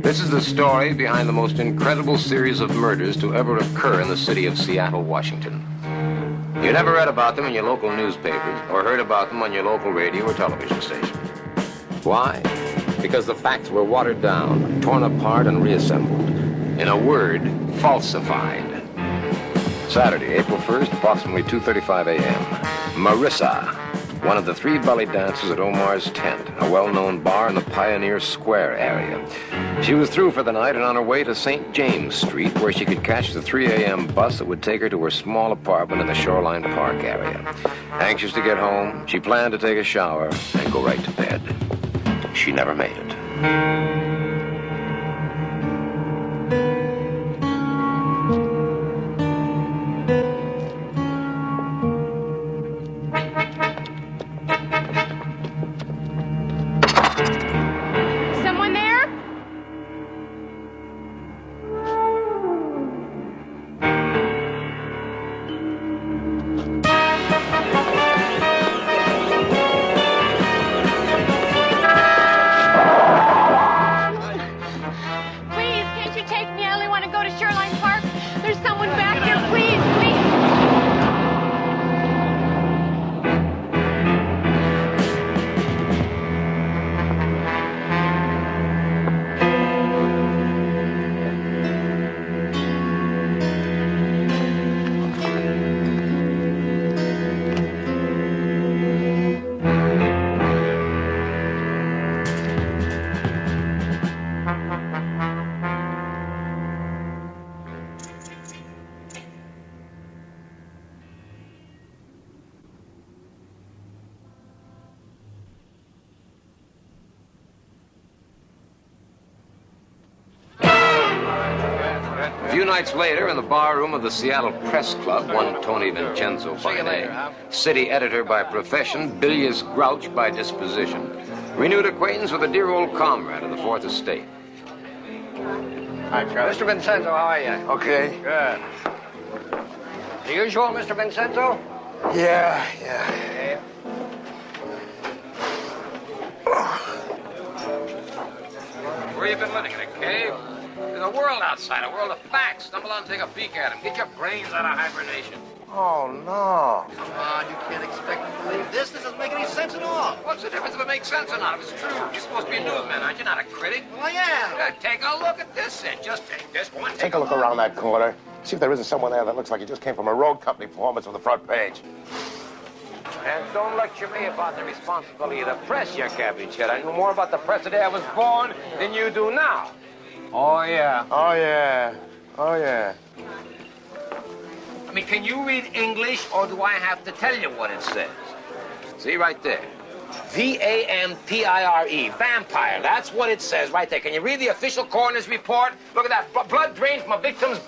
This is the story behind the most incredible series of murders to ever occur in the city of Seattle, Washington. You never read about them in your local newspapers or heard about them on your local radio or television station. Why? Because the facts were watered down, torn apart, and reassembled. In a word, falsified. Saturday, April 1st, approximately 2:35 a.m. Marissa, one of the three belly dancers at Omar's Tent, a well-known bar in the Pioneer Square area. She was through for the night and on her way to St. James Street, where she could catch the 3 a.m. bus that would take her to her small apartment in the Shoreline Park area. Anxious to get home, she planned to take a shower and go right to bed. She never made it. A few nights later, in the bar room of the Seattle Press Club, one Tony Vincenzo by name, city editor by profession, bilious grouch by disposition, renewed acquaintance with a dear old comrade of the Fourth Estate. Hi, Charlie. Mr. Vincenzo, how are you? Okay. Good. The usual, Mr. Vincenzo? Yeah. Okay. Where you been living, in a cave? There's a world outside, a world of facts. Stumble on and take a peek at them. Get your brains out of hibernation. Oh, no. Come on, you can't expect me to believe this. This doesn't make any sense at all. What's the difference if it makes sense or not? If it's true, you're supposed to be a newsman, aren't you? Not a critic. Well, I am. Take a look at this, then. Just take this one. Take a look around that corner. See if there isn't someone there that looks like he just came from a road company performance on the front page. And don't lecture me about the responsibility of the press, you cabbage head. I knew more about the press the day I was born than you do now. Oh, yeah. Oh, yeah. Oh, yeah. I mean, can you read English, or do I have to tell you what it says? See, right there. V-A-M-P-I-R-E. Vampire. That's what it says right there. Can you read the official coroner's report? Look at that. Blood drained from a victim's...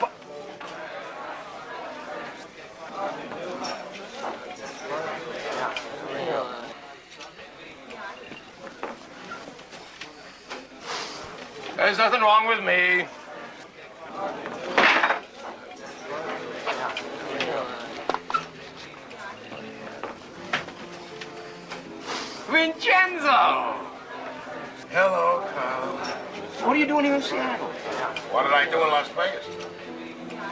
There's nothing wrong with me. Vincenzo! Hello, Carl. What are you doing here in Seattle? What did I do in Las Vegas?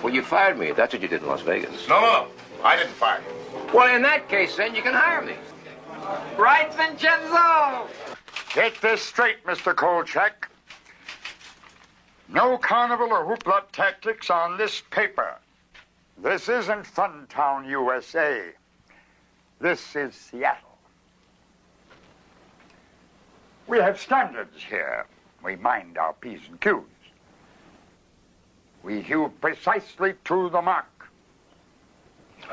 Well, you fired me. That's what you did in Las Vegas. No. I didn't fire you. Well, in that case, then, you can hire me. Right, Vincenzo? Get this straight, Mr. Kolchak. No carnival or hoopla tactics on this paper. This isn't Funtown, USA. This is Seattle. We have standards here. We mind our P's and Q's. We hew precisely to the mark.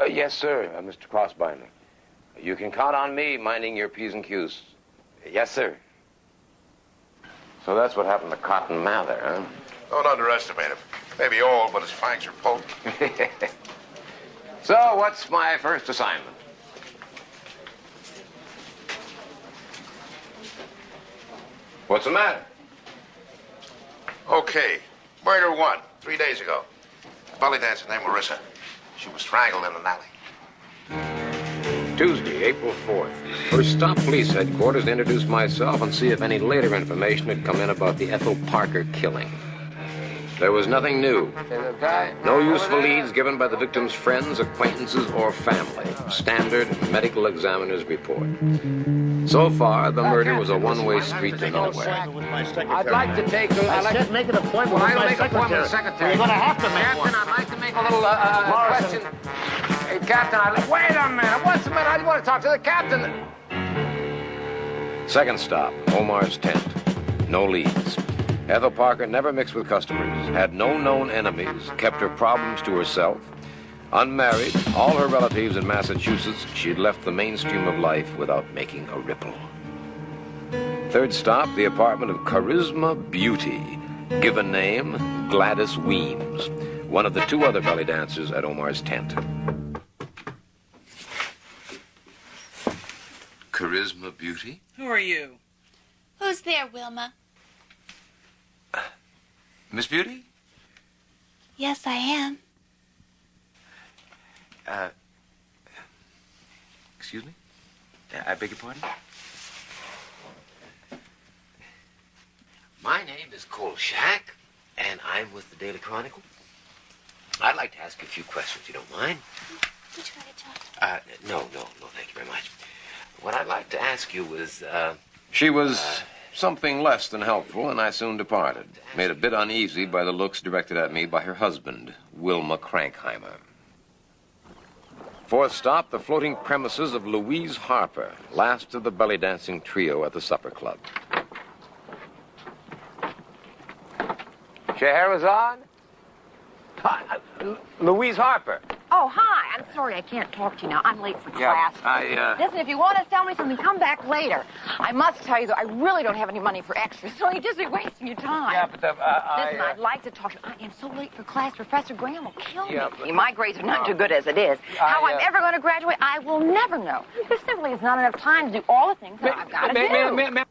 Yes, sir, Mr. Crossbinder. You can count on me minding your P's and Q's. Yes, sir. So that's what happened to Cotton Mather, huh? Don't underestimate him. Maybe old, but his fangs are potent. So, what's my first assignment? What's the matter? Okay. Murder 1, 3 days ago. Belly dancer named Marissa. She was strangled in an alley. Tuesday, April 4th. First stop police headquarters to introduce myself and see if any later information had come in about the Ethel Parker killing. There was nothing new. No useful leads given by the victim's friends, acquaintances, or family. Standard medical examiner's report. So far, the murder was a one-way street to nowhere. I'd like to take a... Make an appointment Well, I'll make an appointment with the secretary. You're going to have to make Captain, one. I'd like to make a little question. Hey, Captain, wait a minute. What's the matter? I want to talk to the captain. Second stop, Omar's tent. No leads. Ethel Parker never mixed with customers, had no known enemies, kept her problems to herself. Unmarried, all her relatives in Massachusetts, she had left the mainstream of life without making a ripple. Third stop, the apartment of Charisma Beauty. Given name, Gladys Weems, one of the two other belly dancers at Omar's tent. Charisma Beauty? Who are you? Who's there, Wilma? Miss Beauty? Yes, I am. Excuse me? I beg your pardon? My name is Kolchak, and I'm with the Daily Chronicle. I'd like to ask you a few questions, you don't mind? Would you like to talk? No, thank you very much. What I'd like to ask you was, She was something less than helpful, and I soon departed. Made a bit uneasy by the looks directed at me by her husband, Wilma Krankheimer. Fourth stop, the floating premises of Louise Harper, last of the belly dancing trio at the supper club. Scheherazade? Louise Harper. Oh, hi. I'm sorry I can't talk to you now. I'm late for class. Listen, if you want to tell me something, come back later. I must tell you, though, I really don't have any money for extras, so you just be wasting your time. Yeah, but Listen, I'd like to talk to you. I am so late for class. Professor Graham will kill me. My grades are not too good as it is. How I'm ever going to graduate, I will never know. There simply is not enough time to do all the things that I've got to do.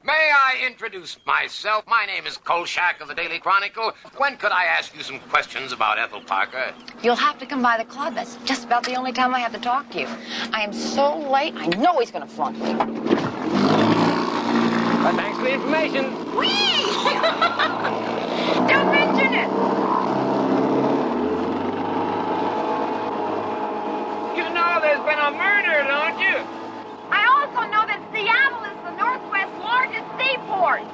May I introduce myself? My name is Kolchak of the Daily Chronicle. When could I ask you some questions about Ethel Parker? You'll have to come by the club. That's just about the only time I have to talk to you. I am so late, I know he's going to flunk me. Thanks for the information. Whee! Don't mention it! You know there's been a murder, don't you? I also know that Seattle is the Northwest's largest seaport.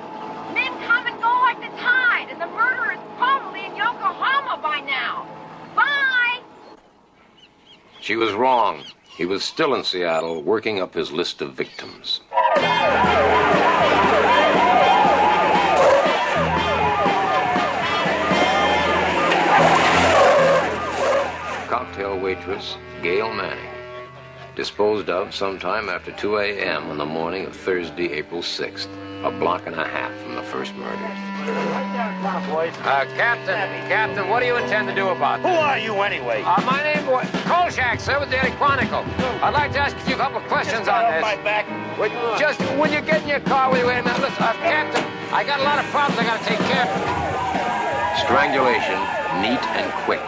Men come and go like the tide, and the murderer is probably in Yokohama by now. Bye! She was wrong. He was still in Seattle, working up his list of victims. Cocktail waitress, Gail Manning. Disposed of sometime after 2 a.m. on the morning of Thursday, April 6th. A block and a half from the first murder. Captain, what do you intend to do about Who this? are you anyway? My name is Kolchak, sir, with the Daily Chronicle. I'd like to ask you a couple of questions on this. My back. Just when you get in your car, wait a minute. Listen, Captain, I got a lot of problems I got to take care of. Strangulation, neat and quick.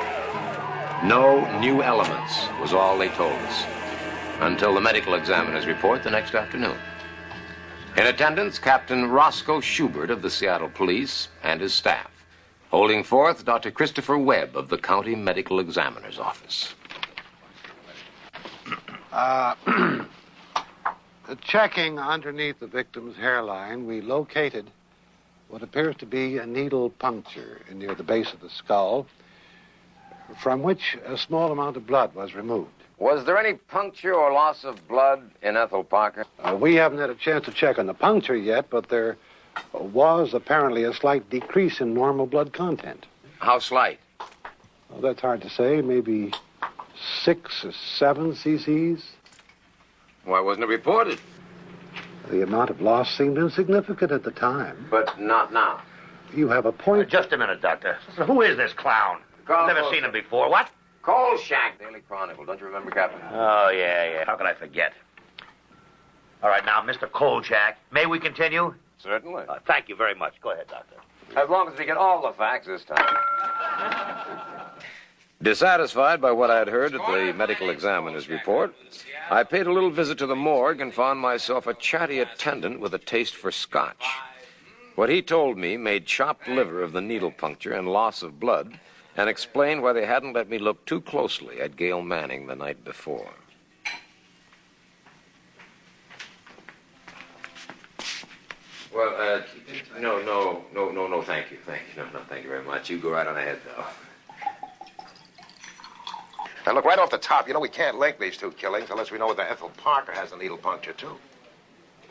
No new elements was all they told us. Until the medical examiner's report the next afternoon. In attendance, Captain Roscoe Schubert of the Seattle Police and his staff. Holding forth, Dr. Christopher Webb of the County Medical Examiner's Office. Checking underneath the victim's hairline, we located what appears to be a needle puncture near the base of the skull, from which a small amount of blood was removed. Was there any puncture or loss of blood in Ethel Parker? We haven't had a chance to check on the puncture yet, but there was apparently a slight decrease in normal blood content. How slight? Well, that's hard to say. Maybe 6 or 7 cc's. Why wasn't it reported? The amount of loss seemed insignificant at the time. But not now. You have a point. Just a minute, Doctor. Who is this clown? Never seen him before. What? Kolchak, Daily Chronicle. Don't you remember, Captain? Oh, yeah. How could I forget? All right, now, Mr. Kolchak, may we continue? Certainly. Thank you very much. Go ahead, Doctor. As long as we get all the facts this time. Dissatisfied by what I had heard at the medical examiner's report, I paid a little visit to the morgue and found myself a chatty attendant with a taste for scotch. What he told me made chopped liver of the needle puncture and loss of blood, and explained why they hadn't let me look too closely at Gail Manning the night before. Well, no, thank you. No, thank you very much. You go right on ahead, though. Now, look, right off the top, you know we can't link these two killings unless we know whether Ethel Parker has a needle puncture, too.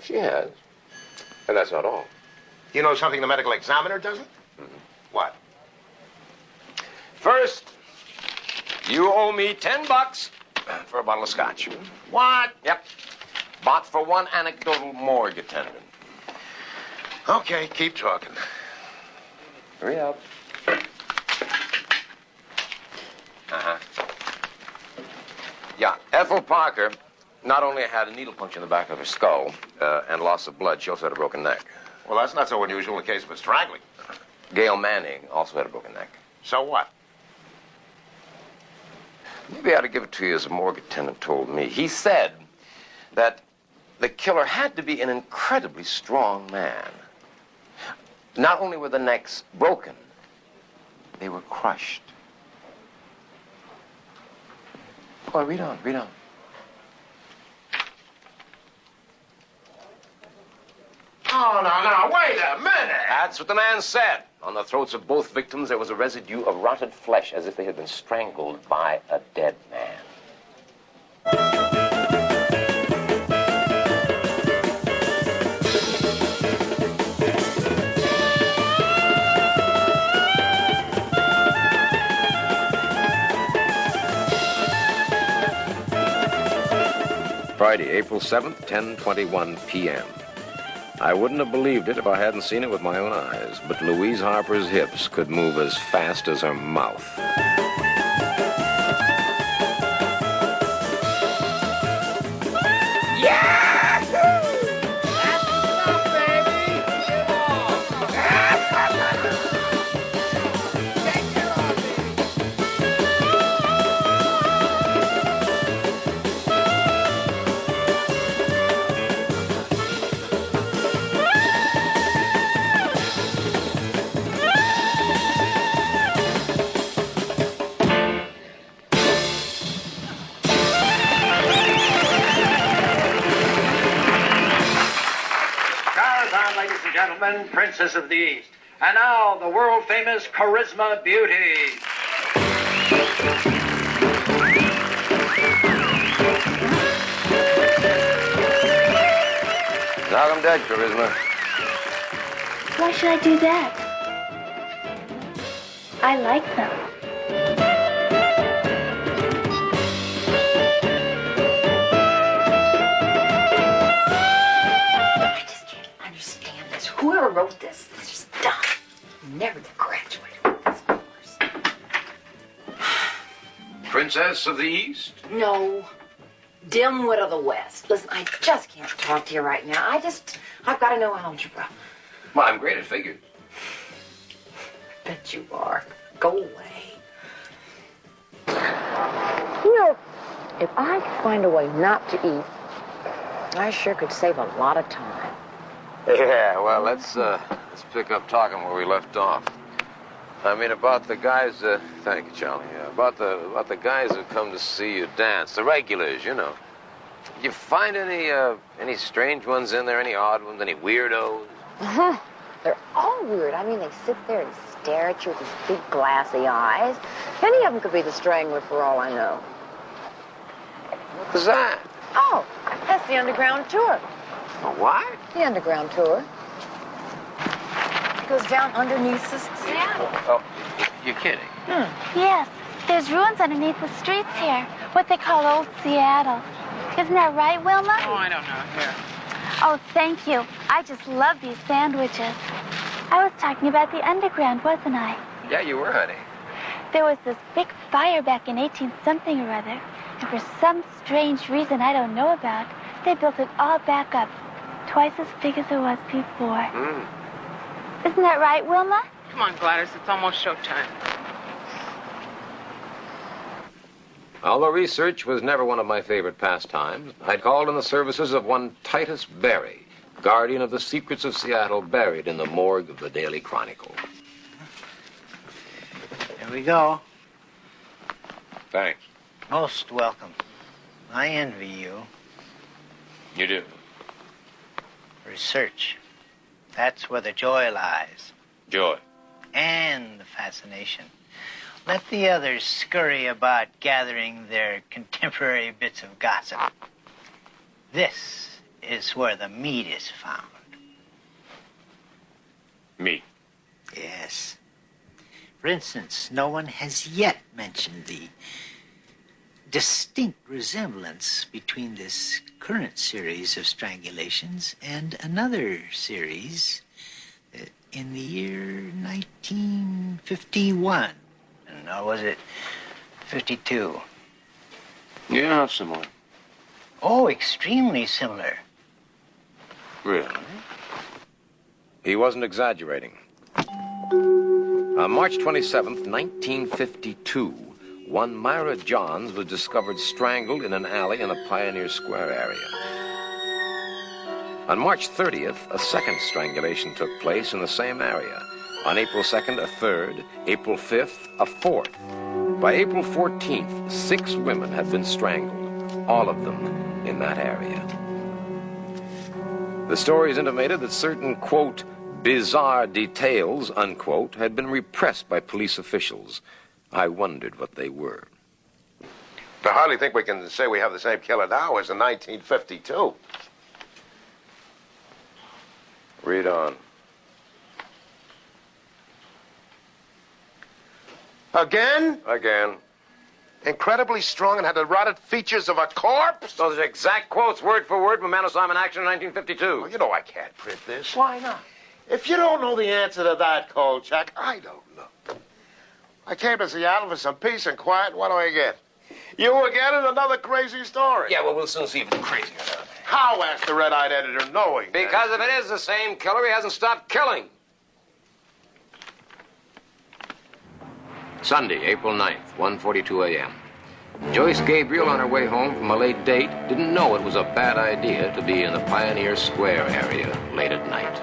She has. And that's not all. You know something the medical examiner doesn't? Mm-hmm. What? First, you owe me $10 for a bottle of scotch. What? Yep. Bought for one anecdotal morgue attendant. Okay, keep talking. Hurry up. Uh-huh. Yeah, Ethel Parker not only had a needle puncture in the back of her skull and loss of blood, she also had a broken neck. Well, that's not so unusual in the case of a strangling. Gail Manning also had a broken neck. So what? Maybe I ought to give it to you as a morgue attendant told me. He said that the killer had to be an incredibly strong man. Not only were the necks broken, they were crushed. Boy, read on. Oh, no, wait a minute. That's what the man said. On the throats of both victims, there was a residue of rotted flesh, as if they had been strangled by a dead man. Friday, April 7th, 10:21 p.m. I wouldn't have believed it if I hadn't seen it with my own eyes, but Louise Harper's hips could move as fast as her mouth. Princess of the East. And now, the world-famous Charisma Beauty. Knock 'em dead, Charisma. Why should I do that? I like them. Whoever wrote this is just dumb. Never to graduate with this course. Princess of the East? No. Dimwit of the West. Listen, I just can't talk to you right now. I've got to know algebra. Well, I'm great at figures. Bet you are. Go away. You know, if I could find a way not to eat, I sure could save a lot of time. Yeah, well, let's pick up talking where we left off. I mean, about the guys, thank you, Charlie. About the guys who come to see you dance, the regulars, you know. Did you find any strange ones in there, any odd ones, any weirdos? They're all weird. I mean, they sit there and stare at you with these big glassy eyes. Any of them could be the Strangler for all I know. What was that? Oh, that's the underground tour. A what? The underground tour. It goes down underneath Seattle. Oh, you're kidding. Yes, there's ruins underneath the streets here. What they call Old Seattle. Isn't that right, Wilma? Oh, I don't know. Here. Oh, thank you. I just love these sandwiches. I was talking about the underground, wasn't I? Yeah, you were, honey. There was this big fire back in 18-something or other, and for some strange reason I don't know about, they built it all back up, twice as big as it was before. Isn't that right, Wilma? Come on, Gladys. It's almost showtime. Although research was never one of my favorite pastimes, I'd called in the services of one Titus Berry, guardian of the secrets of Seattle buried in the morgue of the Daily Chronicle. Here we go. Thanks. Most welcome. I envy you. You do? Research. That's where the joy lies. Joy. And the fascination. Let the others scurry about gathering their contemporary bits of gossip. This is where the meat is found. Me? Yes. For instance, no one has yet mentioned the distinct resemblance between this current series of strangulations and another series in the year 1951. Or was it 52? Yeah, similar. Oh, extremely similar. Really? He wasn't exaggerating. On March 27th, 1952, one Myra Johns was discovered strangled in an alley in the Pioneer Square area. On March 30th, a second strangulation took place in the same area. On April 2nd, a third. April 5th, a fourth. By April 14th, 6 women had been strangled, all of them in that area. The stories intimated that certain, quote, bizarre details, unquote, had been repressed by police officials. I wondered what they were. I hardly think we can say we have the same killer now as in 1952. Read on. Again? Again. Incredibly strong and had the rotted features of a corpse? Those are exact quotes, word for word, from Man of Simon Action in 1952. Well, you know I can't print this. Why not? If you don't know the answer to that, Kolchak, I don't know. I came to Seattle for some peace and quiet. What do I get? You again and another crazy story. Yeah, well, we'll soon see if it's crazy or not. How, asked the red-eyed editor, knowing that? Because if it is the same killer, he hasn't stopped killing. Sunday, April 9th, 1:42 a.m. Joyce Gabriel, on her way home from a late date, didn't know it was a bad idea to be in the Pioneer Square area late at night.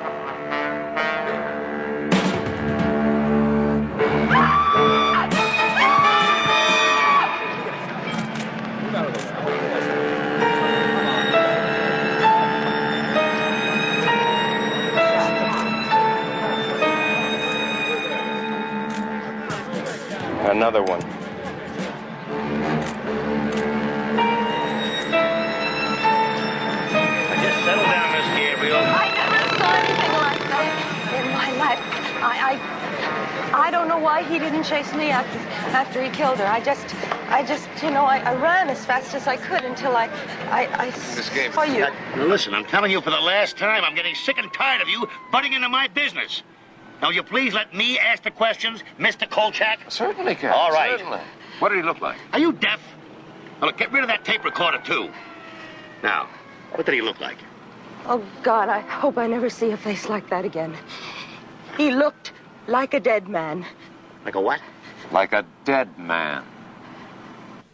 Another one. Just settle down, Miss Gabriel. I never saw anything like that in my life. I don't know why he didn't chase me after he killed her. I just, you know, I ran as fast as I could until I saw you. Now, listen, I'm telling you for the last time, I'm getting sick and tired of you butting into my business. Now, will you please let me ask the questions, Mr. Kolchak? Certainly, Captain. All right. Certainly. What did he look like? Are you deaf? Now, look, get rid of that tape recorder, too. Now, what did he look like? Oh, God, I hope I never see a face like that again. He looked like a dead man. Like a what? Like a dead man.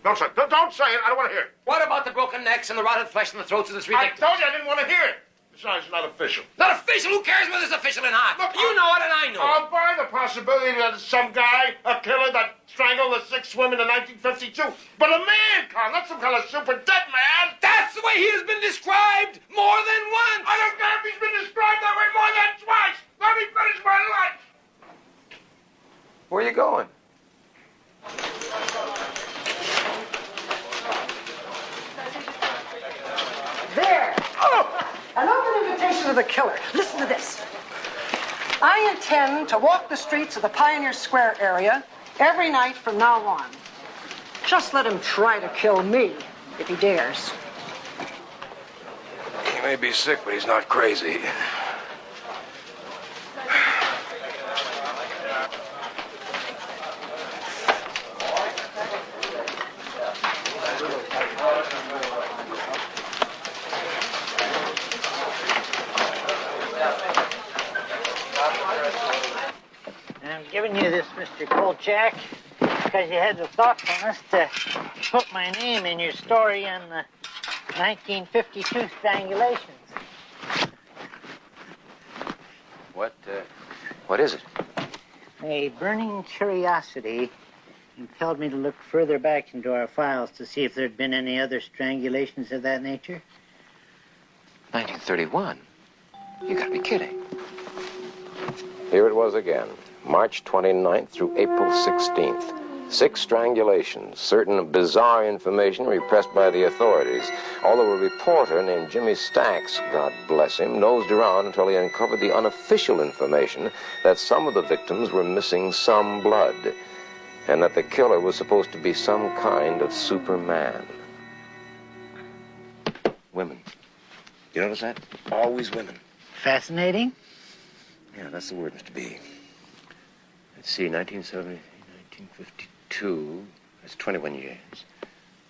No, sir. Don't say it. I don't want to hear it. What about the broken necks and the rotted flesh and the throats of the 3 I victims? told you I didn't want to hear it. Besides, it's not official. Not official? Who cares whether it's official or not? Look, you know it and I know it. I'll buy the possibility that some guy, a killer that strangled the 6 women in 1952. But a man, Carl, not some kind of super dead man. That's the way he has been described more than once. I don't care if he's been described that way more than twice. Let me finish my lunch. Where are you going? There. Oh! An open invitation to the killer. Listen to this. I intend to walk the streets of the Pioneer Square area every night from now on. Just let him try to kill me if he dares. He may be sick, but he's not crazy. I'm giving you this, Mr. Kolchak. because you had the thoughtfulness to put my name in your story on the 1952 strangulations. What is it? A burning curiosity impelled me to look further back into our files to see if there'd been any other strangulations of that nature. 1931? You gotta be kidding. Here it was again, March 29th through April 16th. 6 strangulations, certain bizarre information repressed by the authorities. Although a reporter named Jimmy Stacks, God bless him, nosed around until he uncovered the unofficial information that some of the victims were missing some blood, and that the killer was supposed to be some kind of Superman. Women. You notice that? Always women. Fascinating? Yeah, that's the word, Mr. B. Let's see, 1970, 1952, that's 21 years.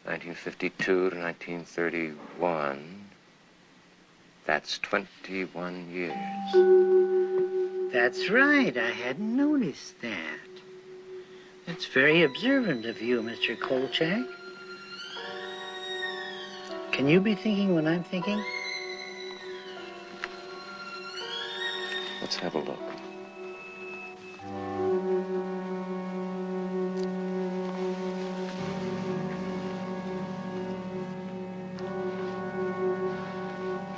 1952 to 1931, that's 21 years. That's right, I hadn't noticed that. That's very observant of you, Mr. Kolchak. Can you be thinking what I'm thinking? Let's have a look.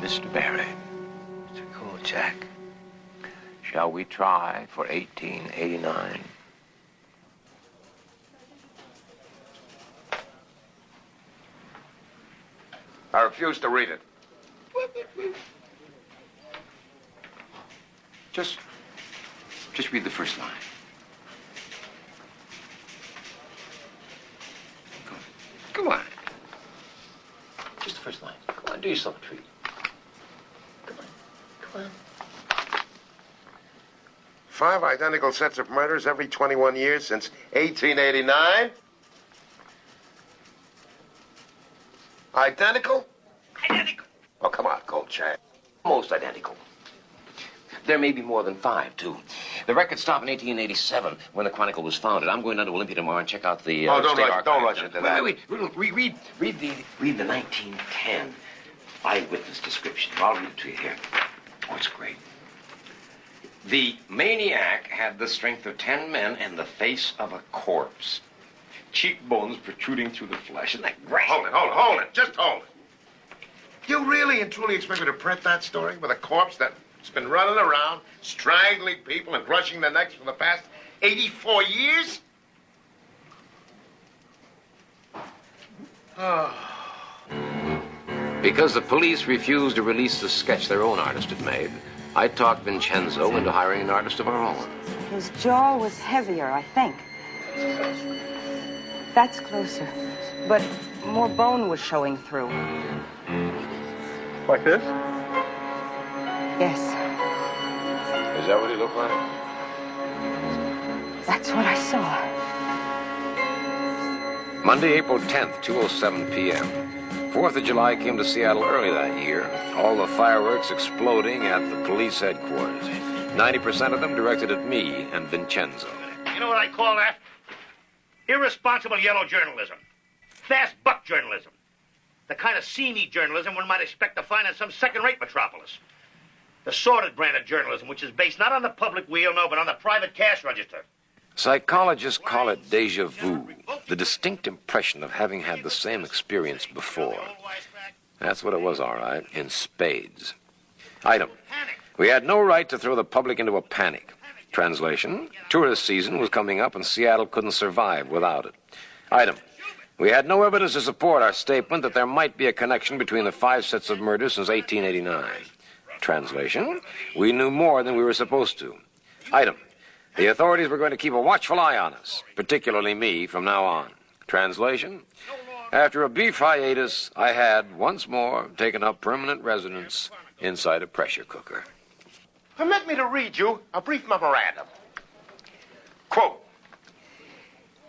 Mr. Barry. Mr. Kolchak. Shall we try for 1889? I refuse to read it. Just read the first line. Come on. Just the first line. Come on, do yourself a treat. Come on. 5 identical sets of murders every 21 years since 1889? Identical? Identical. Oh, come on, Kolchak. Almost identical. There may be more than 5, too. The records stop in 1887 when the Chronicle was founded. I'm going down to Olympia tomorrow and check out the don't state rush, archives. don't rush into that. Wait. Read the 1910 eyewitness description. I'll read it to you here. Oh, it's great. The maniac had the strength of 10 men and the face of a corpse. Cheekbones protruding through the flesh. Isn't that great? Hold it. Just hold it. You really and truly expect me to print that story with a corpse that's been running around, strangling people and crushing their necks for the past 84 years? Because the police refused to release the sketch their own artist had made, I talked Vincenzo into hiring an artist of our own. His jaw was heavier, I think. That's closer. But more bone was showing through. Like this? Yes, Is that what he looked like? that's what I saw. Monday, April 10th, 2:07 p.m. 4th of July came to Seattle early that year. All the fireworks exploding at the police headquarters. 90% of them directed at me and Vincenzo. You know what I call that? Irresponsible yellow journalism. Fast buck journalism. The kind of seamy journalism one might expect to find in some second-rate metropolis. The sordid brand of journalism, which is based not on the public weal, no, but on the private cash register. Psychologists call it déjà vu, the distinct impression of having had the same experience before. That's what it was, all right, in spades. Item: we had no right to throw the public into a panic. Translation: tourist season was coming up and Seattle couldn't survive without it. Item: we had no evidence to support our statement that there might be a connection between the 5 sets of murders since 1889. Translation: we knew more than we were supposed to. Item: the authorities were going to keep a watchful eye on us, particularly me, from now on. Translation: after a brief hiatus, I had, once more, taken up permanent residence inside a pressure cooker. Permit me to read you a brief memorandum. Quote,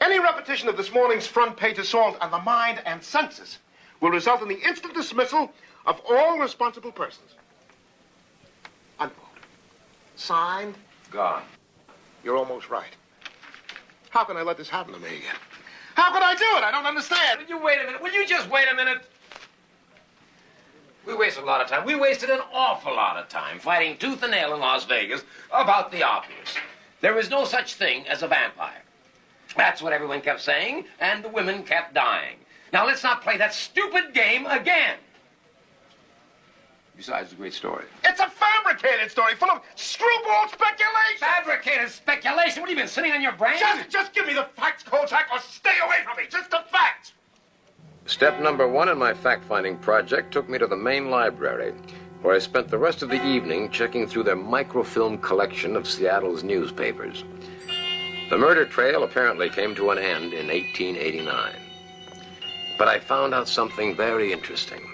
any repetition of this morning's front page assault on the mind and senses will result in the instant dismissal of all responsible persons. Unquote. Signed. Gone. You're almost right. How can I let this happen to me? How could I do it? I don't understand. Will you wait a minute? Will you just wait a minute? We wasted a lot of time. We wasted an awful lot of time fighting tooth and nail in Las Vegas about the obvious. There is no such thing as a vampire. That's what everyone kept saying, and the women kept dying. Now, let's not play that stupid game again. Besides, it's a great story. It's a fabricated story full of screwball speculation. Fabricated speculation? What have you been sitting on your brain? Just give me the facts, Kolchak, or stay away from me. Just the facts. Step number 1 in my fact-finding project took me to the main library, where I spent the rest of the evening checking through their microfilm collection of Seattle's newspapers. The murder trail apparently came to an end in 1889. But I found out something very interesting.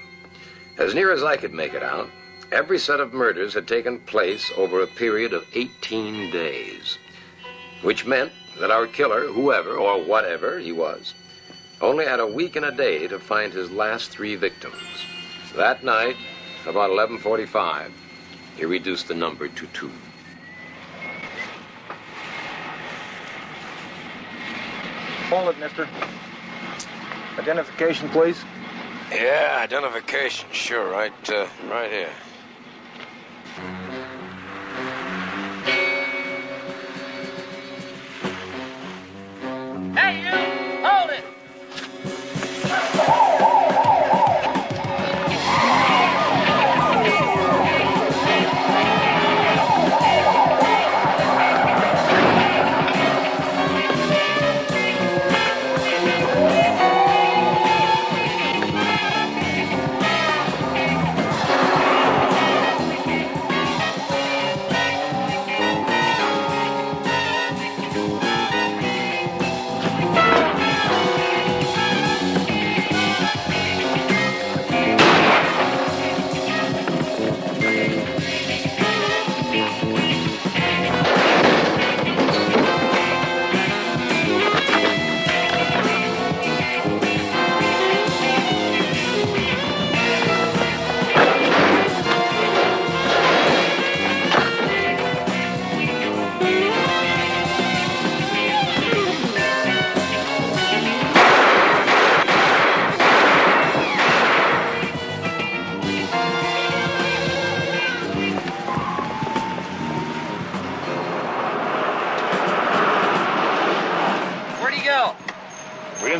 As near as I could make it out, every set of murders had taken place over a period of 18 days, which meant that our killer, whoever or whatever he was, only had a week and a day to find his last 3 victims. That night, about 11:45, he reduced the number to 2. Hold it, mister. Identification, please. Yeah, identification, sure, right here. Hey, you! Hold it!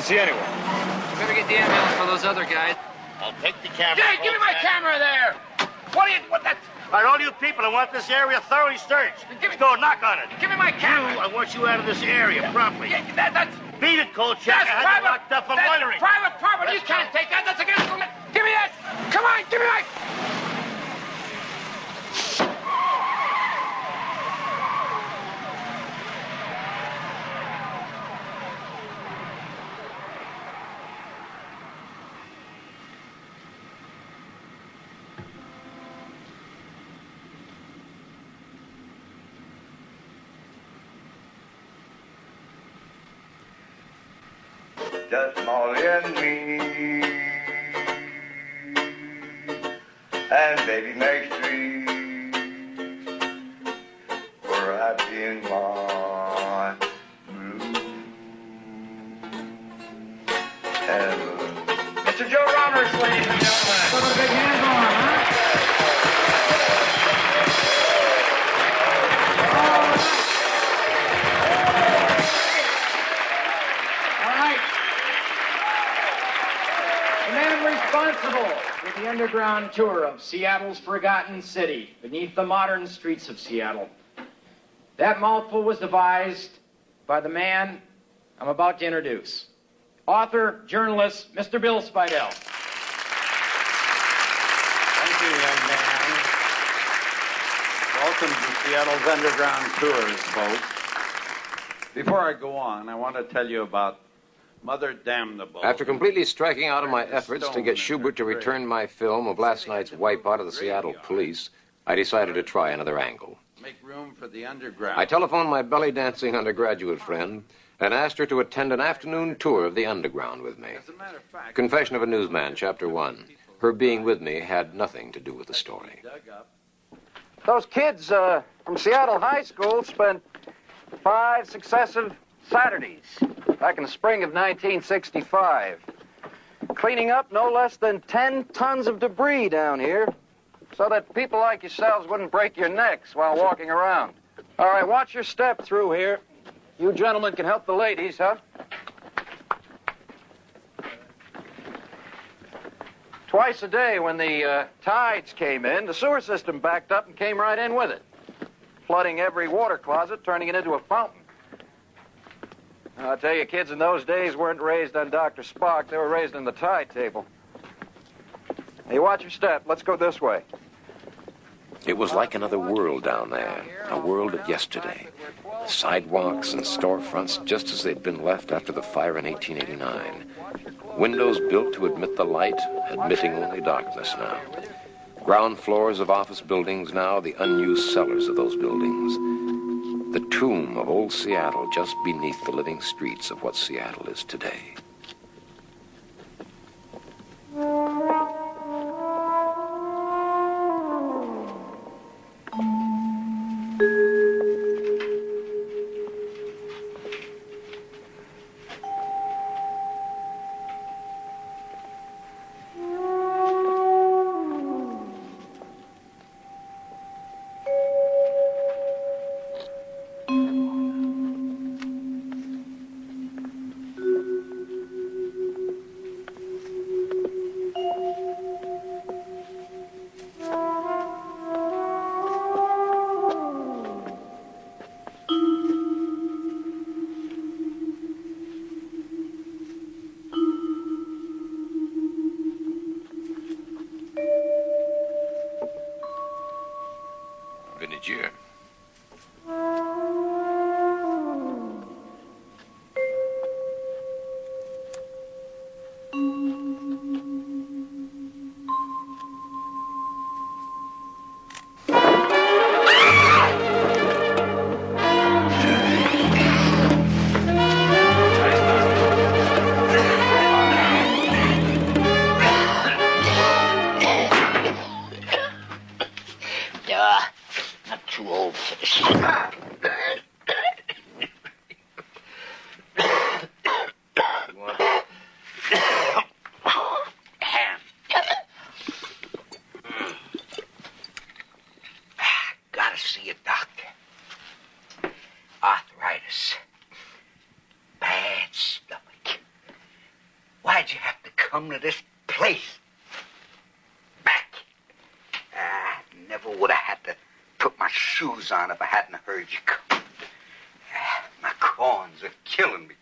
See anyone. Better get the ambulance for those other guys. I'll take the camera. Jay, give me my camera there! What that? All right, all you people, I want this area thoroughly searched. Let's go, knock on it. Give me my camera! I want you out of this area promptly. That's... Beat it, Kolchak. I had you locked up for loitering. Private property. You can't take that. That's against the law. Give me that! Come on, give me my... Just Molly and me, and baby makes 3. We're happy in my room. Mr. Joe Roberts, ladies and gentlemen. Put a big hand on, huh? Responsible for the underground tour of Seattle's forgotten city beneath the modern streets of Seattle. That mouthful was devised by the man I'm about to introduce. Author, journalist, Mr. Bill Spidell. Thank you, young man. Welcome to Seattle's underground tours, folks. Before I go on, I want to tell you about Mother Damnable. After completely striking out on my efforts to get Schubert to return my film of last night's wipeout of the Seattle police, I decided to try another angle. Make room for the underground. I telephoned my belly dancing undergraduate friend and asked her to attend an afternoon tour of the underground with me. Confession of a Newsman, Chapter 1. Her being with me had nothing to do with the story. Those kids from Seattle High School spent 5 successive Saturdays, back in the spring of 1965. Cleaning up no less than 10 tons of debris down here, so that people like yourselves wouldn't break your necks while walking around. All right, watch your step through here. You gentlemen can help the ladies, huh? Twice a day when the tides came in, the sewer system backed up and came right in with it, flooding every water closet, turning it into a fountain. I'll tell you, kids in those days weren't raised on Dr. Spock. They were raised on the tide table. Hey, watch your step. Let's go this way. It was like another world down there, a world of yesterday. Sidewalks and storefronts just as they'd been left after the fire in 1889. Windows built to admit the light, admitting only darkness now. Ground floors of office buildings now, the unused cellars of those buildings. The tomb of old Seattle just beneath the living streets of what Seattle is today. Year. Why'd you have to come to this place? Back. Never would have had to put my shoes on if I hadn't heard you come. My corns are killing me.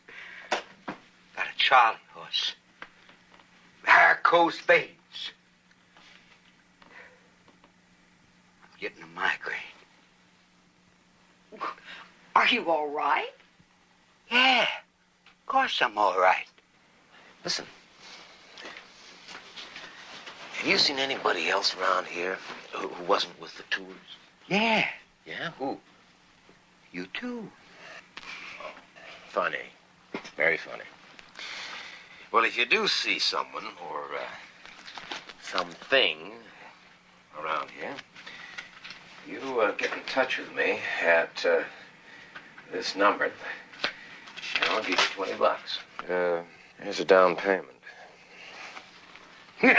Got a Charlie horse. Varicose veins. I'm getting a migraine. Are you all right? Yeah, of course I'm all right. Listen, have you seen anybody else around here who wasn't with the tours? Yeah. Yeah? Who? You too. Funny. Very funny. Well, if you do see someone or something around here, you get in touch with me at this number, and I'll give you $20. Here's a down payment. I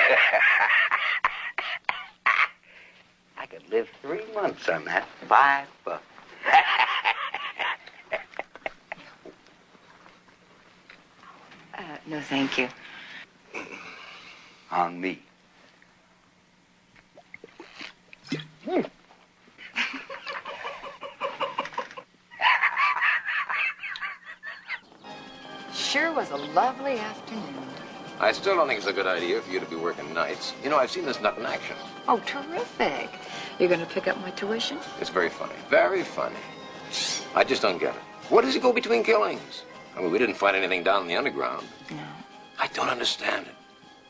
could live 3 months on that $5. No, thank you. On me. Sure was a lovely afternoon. I still don't think it's a good idea for you to be working nights. You know, I've seen this nut in action. Oh, terrific. You're going to pick up my tuition? It's very funny. Very funny. I just don't get it. What does he go between killings? I mean, we didn't find anything down in the underground. No. I don't understand it.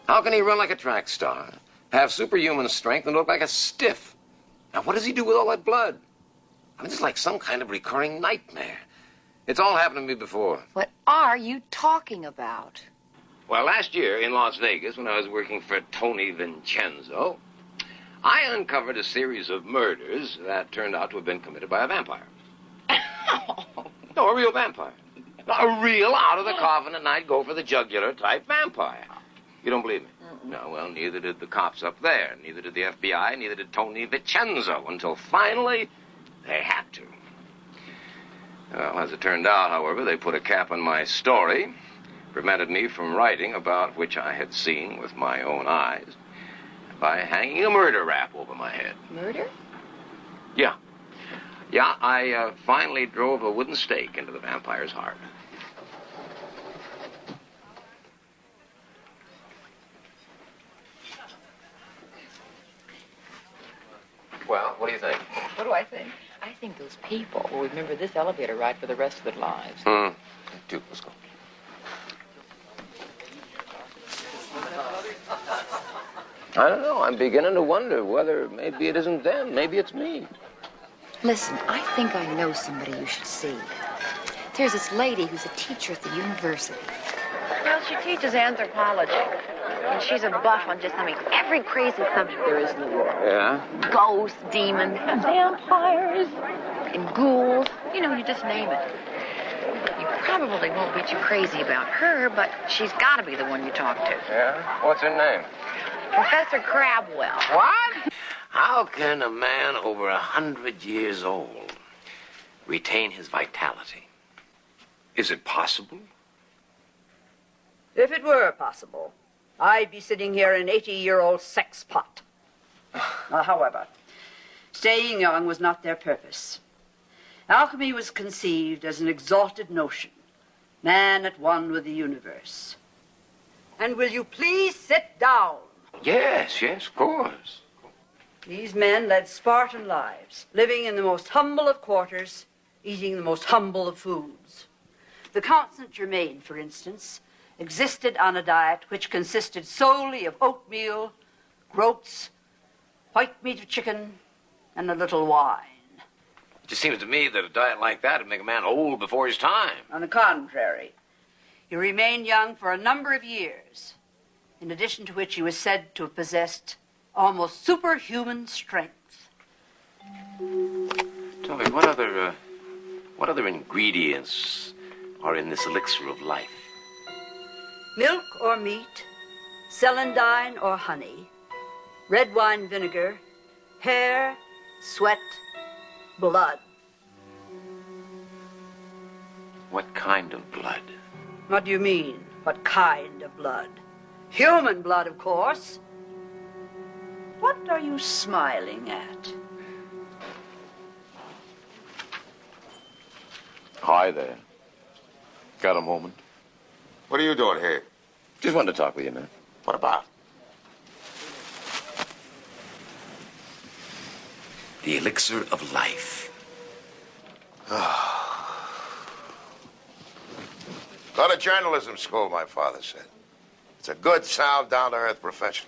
How can he run like a track star, have superhuman strength, and look like a stiff? Now, what does he do with all that blood? I mean, it's like some kind of recurring nightmare. It's all happened to me before. What are you talking about? Well, last year in Las Vegas, when I was working for Tony Vincenzo, I uncovered a series of murders that turned out to have been committed by a vampire. No, a real vampire. A real out-of-the-coffin-at-night go-for-the-jugular type vampire. You don't believe me? No, well, neither did the cops up there. Neither did the FBI. Neither did Tony Vincenzo. Until finally, they had to. Well, as it turned out, however, they put a cap on my story, prevented me from writing about which I had seen with my own eyes, by hanging a murder rap over my head. Murder? Yeah. Yeah, I finally drove a wooden stake into the vampire's heart. Well, what do you think? What do I think? I think those people will remember this elevator ride for the rest of their lives. Dude, let's go. I don't know. I'm beginning to wonder whether maybe it isn't them. Maybe it's me. Listen, I think I know somebody you should see. There's this lady who's a teacher at the university. Well, she teaches anthropology. And she's a buff on just, every crazy subject there is in the world. Yeah? Ghosts, demons, vampires, and ghouls. You know, you just name it. You probably won't be too crazy about her, but she's got to be the one you talk to. Yeah? What's her name? Professor Crabwell. What? How can a man over 100 years old retain his vitality? Is it possible? If it were possible, I'd be sitting here an 80-year-old sex pot. However, staying young was not their purpose. Alchemy was conceived as an exalted notion, man at one with the universe. And will you please sit down? Yes, of course. These men led Spartan lives, living in the most humble of quarters, eating the most humble of foods. The Count St. Germain, for instance, existed on a diet which consisted solely of oatmeal, groats, white meat of chicken, and a little wine. It just seems to me that a diet like that would make a man old before his time. On the contrary, he remained young for a number of years, in addition to which he was said to have possessed almost superhuman strength. Tell me, what other ingredients are in this elixir of life? Milk or meat, celandine or honey, red wine vinegar, hair, sweat, blood. What kind of blood? What do you mean, what kind of blood? Human blood, of course. What are you smiling at? Hi there. Got a moment? What are you doing here? Just wanted to talk with you, man. What about? The elixir of life. Go to journalism school, my father said. It's a good, sound, down-to-earth profession.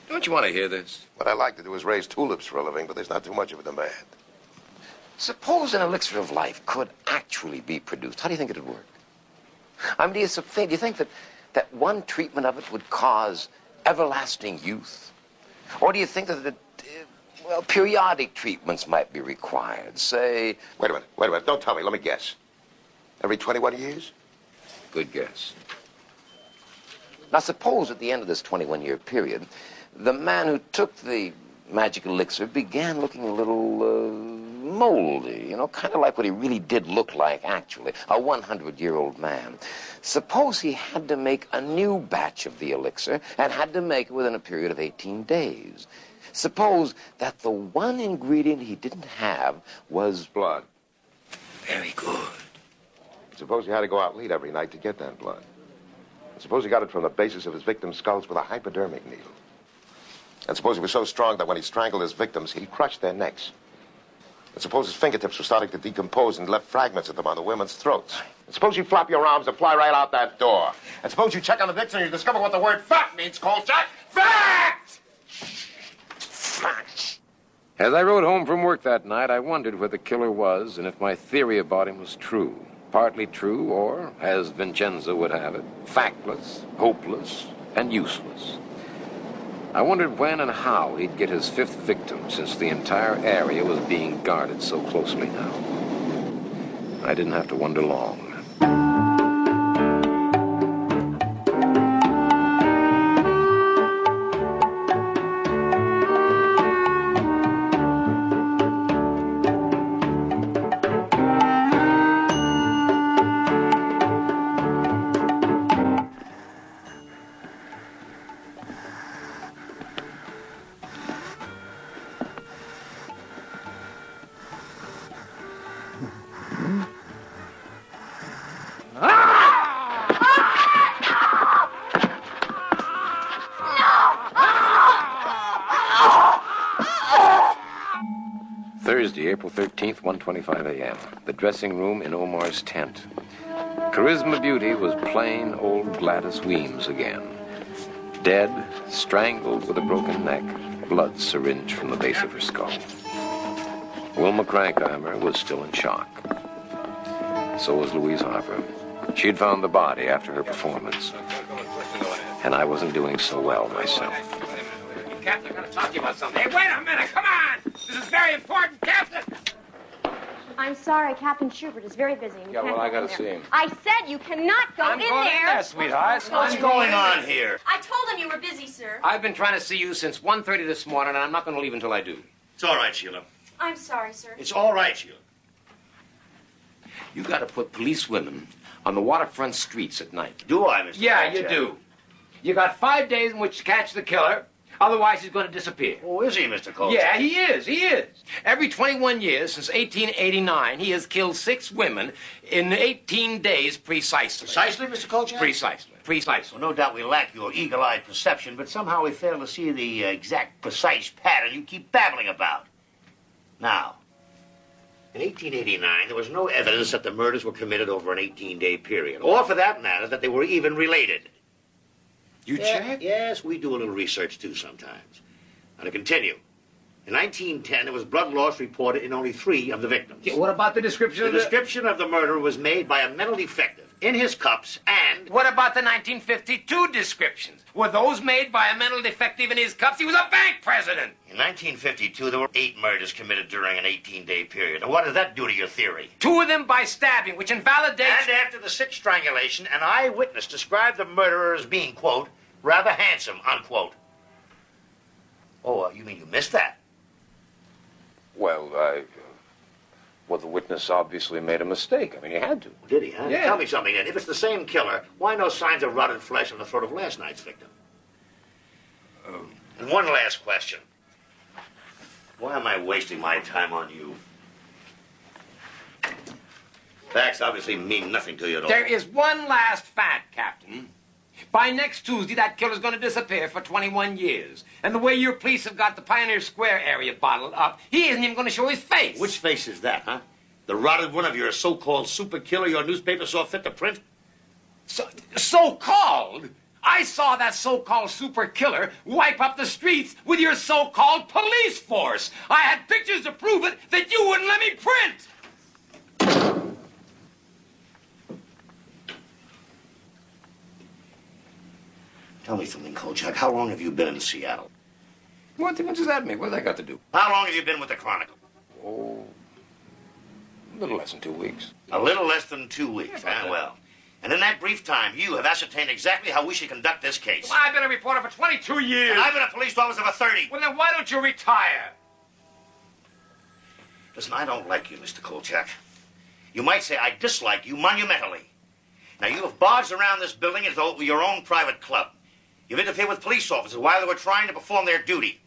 Don't you want to hear this? What I like to do is raise tulips for a living, but there's not too much of a demand. Suppose an elixir of life could actually be produced. How do you think it'd work? I mean, do you think that one treatment of it would cause everlasting youth? Or do you think that, periodic treatments might be required? Say... Wait a minute. Don't tell me. Let me guess. Every 21 years? Good guess. Now, suppose at the end of this 21-year period, the man who took the magic elixir began looking a little moldy, kind of like what he really did look like, actually, a 100-year-old man. Suppose he had to make a new batch of the elixir and had to make it within a period of 18 days. Suppose that the one ingredient he didn't have was blood. Very good. Suppose he had to go out late every night to get that blood. And suppose he got it from the bases of his victims' skulls with a hypodermic needle. And suppose he was so strong that when he strangled his victims, he crushed their necks. And suppose his fingertips were starting to decompose and left fragments of them on the women's throats. And suppose you flap your arms and fly right out that door. And suppose you check on the dictionary and you discover what the word fat means, Kolchak. Fact! Fact! As I rode home from work that night, I wondered where the killer was and if my theory about him was true. Partly true, or, as Vincenzo would have it, factless, hopeless, and useless. I wondered when and how he'd get his fifth victim, since the entire area was being guarded so closely now. I didn't have to wonder long. Thursday, April 13th, 1:25 a.m. The dressing room in Omar's tent. Charisma Beauty was plain old Gladys Weems again. Dead, strangled with a broken neck, blood syringed from the base of her skull. Wilma Crankheimer was still in shock. So was Louise Harper. She'd found the body after her performance. And I wasn't doing so well myself. Captain, I've got to talk to you about something. Hey, wait a minute, come on! This is very important, Captain! I'm sorry, Captain Schubert is very busy. Yeah, well, I gotta see him. I said you cannot go in there. Sweetheart. What's going on here? I told him you were busy, sir. I've been trying to see you since 1:30 this morning, and I'm not going to leave until I do. It's all right, Sheila. I'm sorry, sir. It's all right, Sheila. You got to put police women on the waterfront streets at night. Do I, Mr. Yeah, Kolchak? you do. You got 5 days in which to catch the killer. Otherwise, he's going to disappear. Oh, is he, Mr. Kolchak? Yeah, he is. He is. Every 21 years since 1889, he has killed 6 women in 18 days precisely. Precisely, Mr. Kolchak? Precisely. Precisely. Well, no doubt we lack your eagle-eyed perception, but somehow we fail to see the exact, precise pattern you keep babbling about. Now, in 1889, there was no evidence that the murders were committed over an 18-day period, or for that matter, that they were even related. You check? Yes, we do a little research, too, sometimes. Now, to continue. In 1910, there was blood loss reported in only 3 of the victims. Yeah, what about the description The of the... description of the murder was made by a mental defective in his cups, and... What about the 1952 descriptions? Were those made by a mental defective in his cups? He was a bank president! In 1952, there were 8 murders committed during an 18-day period. Now, what does that do to your theory? 2 of them by stabbing, which invalidates... And after the 6th strangulation, an eyewitness described the murderer as being, quote, rather handsome, unquote. Oh, you mean you missed that? Well, well, the witness obviously made a mistake. I mean, he had to. Did he, huh? Yeah. Tell me something, then. If it's the same killer, why no signs of rotted flesh on the throat of last night's victim? And one last question. Why am I wasting my time on you? Facts obviously mean nothing to you at all. There is one last fact, Captain. By next Tuesday, that killer's going to disappear for 21 years. And the way your police have got the Pioneer Square area bottled up, he isn't even going to show his face. Which face is that, huh? The rotted one of your so-called super killer your newspaper saw fit to print? So-called? I saw that so-called super killer wipe up the streets with your so-called police force. I had pictures to prove it that you wouldn't let me print. Tell me something, Kolchak. How long have you been in Seattle? What does that mean? What has that got to do? How long have you been with the Chronicle? Oh, a little less than 2 weeks. A little less than 2 weeks, huh? Well, and in that brief time, you have ascertained exactly how we should conduct this case. Well, I've been a reporter for 22 years. And I've been a police officer for 30. Well, then why don't you retire? Listen, I don't like you, Mr. Kolchak. You might say I dislike you monumentally. Now, you have barged around this building as though it were your own private club. You've interfered with police officers while they were trying to perform their duty.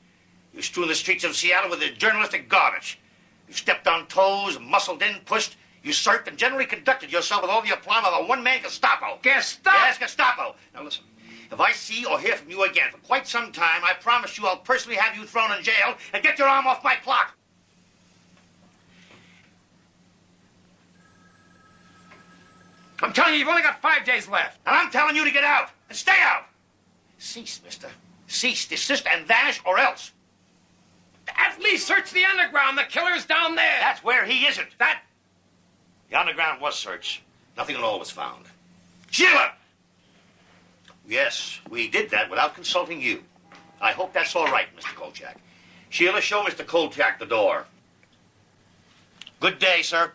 You've strewn the streets of Seattle with the journalistic garbage. You've stepped on toes, muscled in, pushed, usurped, and generally conducted yourself with all the aplomb of a one-man Gestapo. Gestapo? Yes, Gestapo. Now, listen. If I see or hear from you again for quite some time, I promise you I'll personally have you thrown in jail and get your arm off my clock. I'm telling you, you've only got 5 days left. And I'm telling you to get out and stay out. Cease, mister. Cease, desist, and vanish, or else. At least search the underground. The killer's down there. That's where he isn't. The underground was searched. Nothing at all was found. Sheila! Yes, we did that without consulting you. I hope that's all right, Mr. Kolchak. Sheila, show Mr. Kolchak the door. Good day, sir.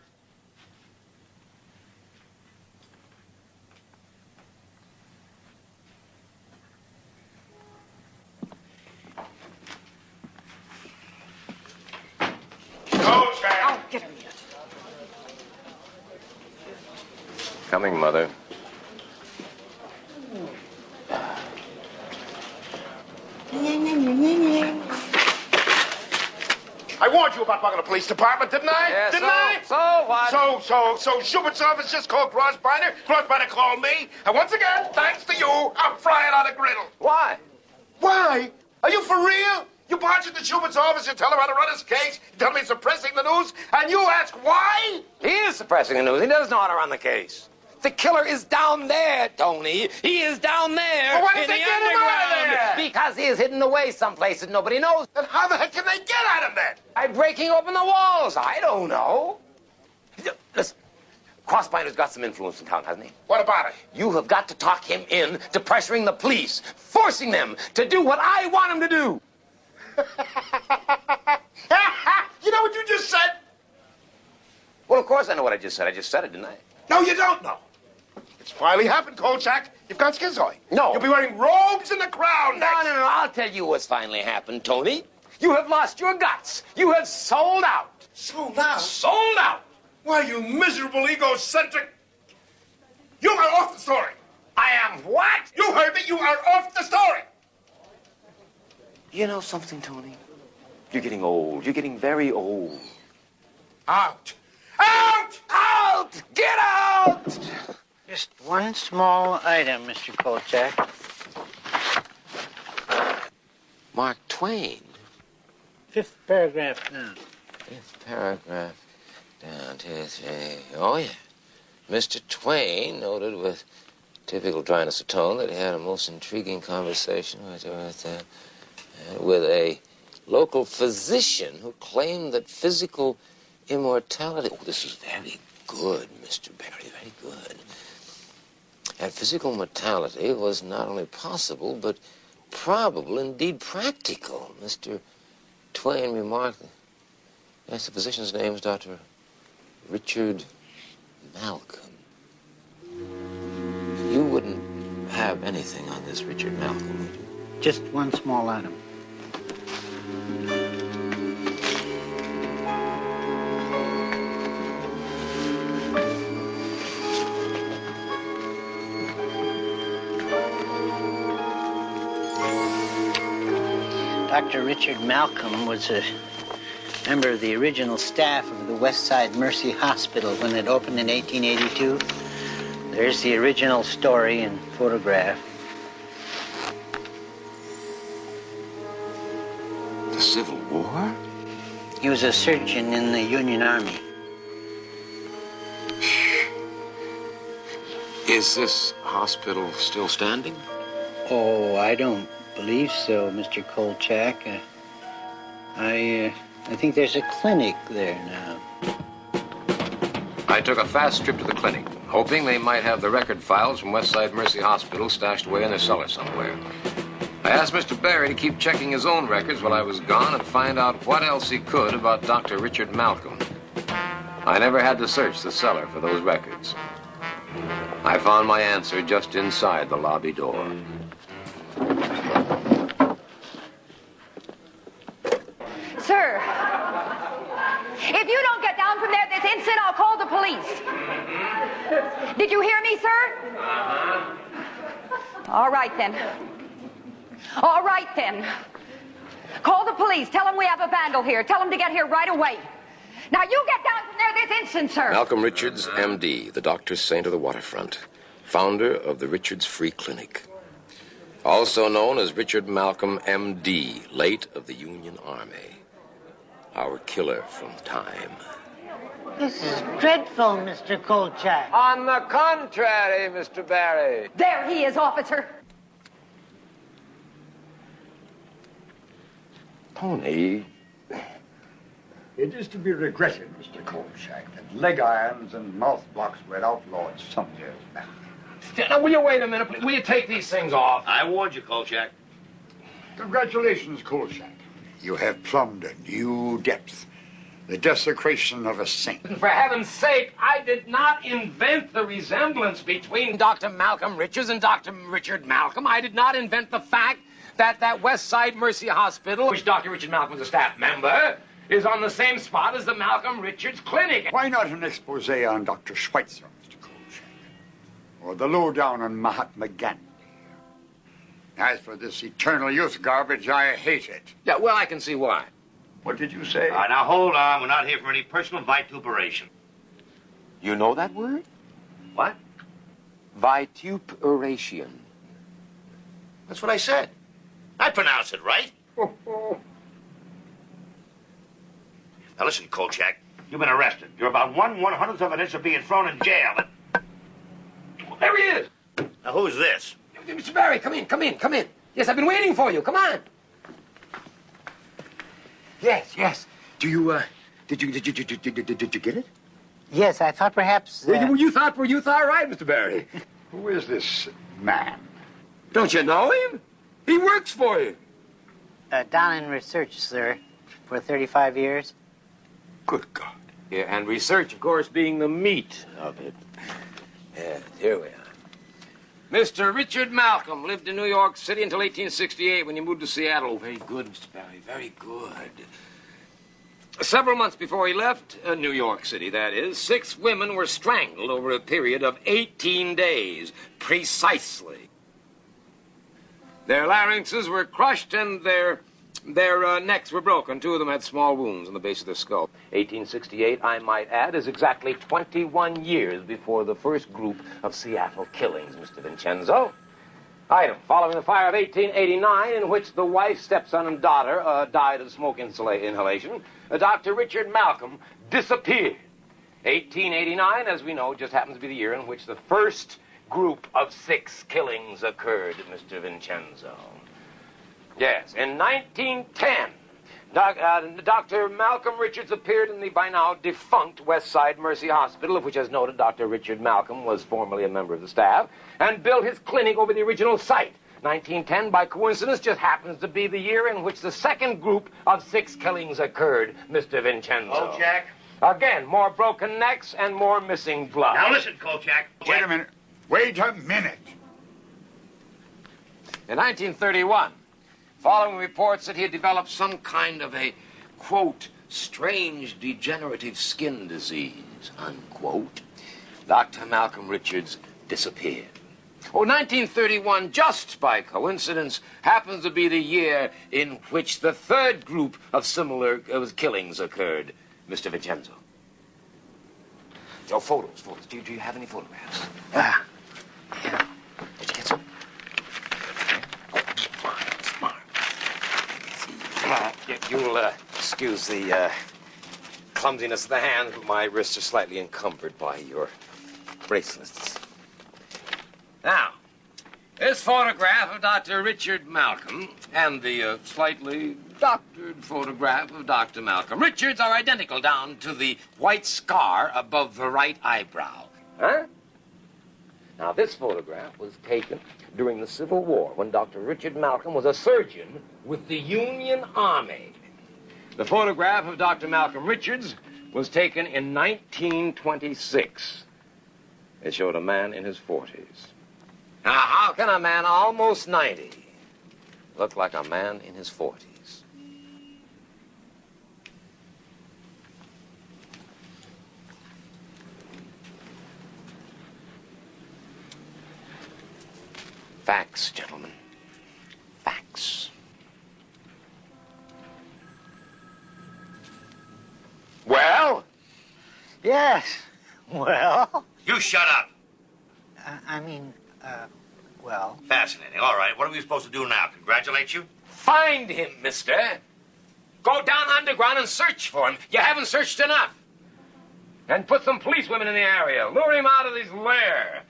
Oh, get him yet. Coming, Mother. I warned you about bugging the police department, didn't I? Yeah, didn't I? So what? So Schubert's office just called Crossbinder. Crossbinder called me. And once again, thanks to you, I'm flying on a griddle. Why? Why? Are you for real? You barge into Schubert's office, you tell him how to run his case, you tell him he's suppressing the news, and you ask why? He is suppressing the news. He does know how to run the case. The killer is down there, Tony. He is down there Well, why did in they the get him out of underground. there? Because he is hidden away someplace that nobody knows. Then how the heck can they get at him then? By breaking open the walls. I don't know. Listen, Crossbinder's got some influence in town, hasn't he? What about it? You have got to talk him in to pressuring the police, forcing them to do what I want him to do. You know what you just said? Well, of course I know what I just said. I just said it, didn't I? No, you don't know. It's finally happened, Kolchak. You've gone schizoid. No. You'll be wearing robes in the crowd next. No. I'll tell you what's finally happened, Tony. You have lost your guts. You have sold out. Sold out? Sold out. Why, you miserable, egocentric... You are off the story. I am what? You heard me. You are off the story. You know something, Tony? You're getting old. You're getting very old. Out. Out! Out! Get out! Just one small item, Mr. Kolchak. Mark Twain. 5th paragraph down. 5th paragraph down, 2, 3. Oh, yeah. Mr. Twain noted with typical dryness of tone that he had a most intriguing conversation with a local physician who claimed that physical immortality... Oh, this is very good, Mr. Barry, very good. And physical mortality was not only possible, but probable, indeed practical. Mr. Twain remarked... Yes, the physician's name is Dr. Richard Malcolm. You wouldn't have anything on this Richard Malcolm, would you? Just one small item. Dr. Richard Malcolm was a member of the original staff of the West Side Mercy Hospital when it opened in 1882. There's the original story and photograph. The Civil War? He was a surgeon in the Union Army. Is this hospital still standing? Oh, I don't believe so, Mr. Kolchak. I think there's a clinic there now. I took a fast trip to the clinic, hoping they might have the record files from Westside Mercy Hospital stashed away in their cellar somewhere. I asked Mr. Barry to keep checking his own records while I was gone and find out what else he could about Dr. Richard Malcolm. I never had to search the cellar for those records. I found my answer just inside the lobby door. Sir, if you don't get down from there this instant, I'll call the police. Did you hear me, sir? All right, then. All right, then. Call the police. Tell them we have a vandal here. Tell them to get here right away. Now, you get down from there this instant, sir. Malcolm Richards, M.D., the doctor's saint of the waterfront, founder of the Richards Free Clinic. Also known as Richard Malcolm, M.D., late of the Union Army. Our killer from time. This is dreadful, Mr. Kolchak. On the contrary, Mr. Barry. There he is, officer. Tony. It is to be regretted, Mr. Kolchak, that leg irons and mouth blocks were outlawed some years back. Now, will you wait a minute, please? Will you take these things off? I warned you, Kolchak. Congratulations, Kolchak. You have plumbed a new depth. The desecration of a saint. For heaven's sake, I did not invent the resemblance between Dr. Malcolm Richards and Dr. Richard Malcolm. I did not invent the fact that West Side Mercy Hospital, which Dr. Richard Malcolm was a staff member, is on the same spot as the Malcolm Richards Clinic. Why not an expose on Dr. Schweitzer, Mr. Kolchak? Or the lowdown on Mahatma Gandhi? As for this eternal youth garbage, I hate it. Yeah, well, I can see why. What did you say? Now, hold on. We're not here for any personal vituperation. You know that word? What? Vituperation. That's what I said. I pronounced it right. Now listen, Kolchak, you've been arrested. You're about 1/100th of an inch of being thrown in jail. Well, there he is. Now who's this? Mr. Barry, come in, come in, come in. Yes, I've been waiting for you. Come on. Yes, yes. Did you get it? Yes, I thought perhaps... You thought right, Mr. Barry. Who is this man? Don't you know him? He works for you. Down in research, sir, for 35 years. Good God. Yeah, and research, of course, being the meat of it. Yeah, here we are. Mr. Richard Malcolm lived in New York City until 1868 when he moved to Seattle. Very good, Mr. Barry, very good. Several months before he left New York City, that is, 6 women were strangled over a period of 18 days, precisely. Their larynxes were crushed and their necks were broken. 2 of them had small wounds on the base of their skull. 1868, I might add, is exactly 21 years before the first group of Seattle killings, Mr. Vincenzo. Item, following the fire of 1889, in which the wife, stepson, and daughter died of smoke inhalation, Dr. Richard Malcolm disappeared. 1889, as we know, just happens to be the year in which the first group of 6 killings occurred, Mr. Vincenzo. Yes, in 1910, Dr. Malcolm Richards appeared in the by now defunct West Side Mercy Hospital, of which, as noted, Dr. Richard Malcolm was formerly a member of the staff, and built his clinic over the original site. 1910, by coincidence, just happens to be the year in which the second group of 6 killings occurred, Mr. Vincenzo. Kolchak? Again, more broken necks and more missing blood. Now listen, Kolchak. Wait a minute. Wait a minute. In 1931, following reports that he had developed some kind of a, quote, strange degenerative skin disease, unquote, Dr. Malcolm Richards disappeared. Oh, 1931, just by coincidence, happens to be the year in which the third group of similar killings occurred, Mr. Vincenzo. Oh, photos. Do you have any photographs? Yeah. Did you get some? Smart. You'll excuse the clumsiness of the hands, but my wrists are slightly encumbered by your bracelets. Now, this photograph of Dr. Richard Malcolm and the slightly doctored photograph of Dr. Malcolm Richards are identical down to the white scar above the right eyebrow. Huh? Now, this photograph was taken during the Civil War when Dr. Richard Malcolm was a surgeon with the Union Army. The photograph of Dr. Malcolm Richards was taken in 1926. It showed a man in his 40s. Now, how can a man almost 90 look like a man in his 40s? Facts, gentlemen. Facts. Well? Yes. Well? You shut up. Well. Fascinating. All right, what are we supposed to do now? Congratulate you? Find him, mister. Go down underground and search for him. You haven't searched enough. And put some policewomen in the area. Lure him out of his lair.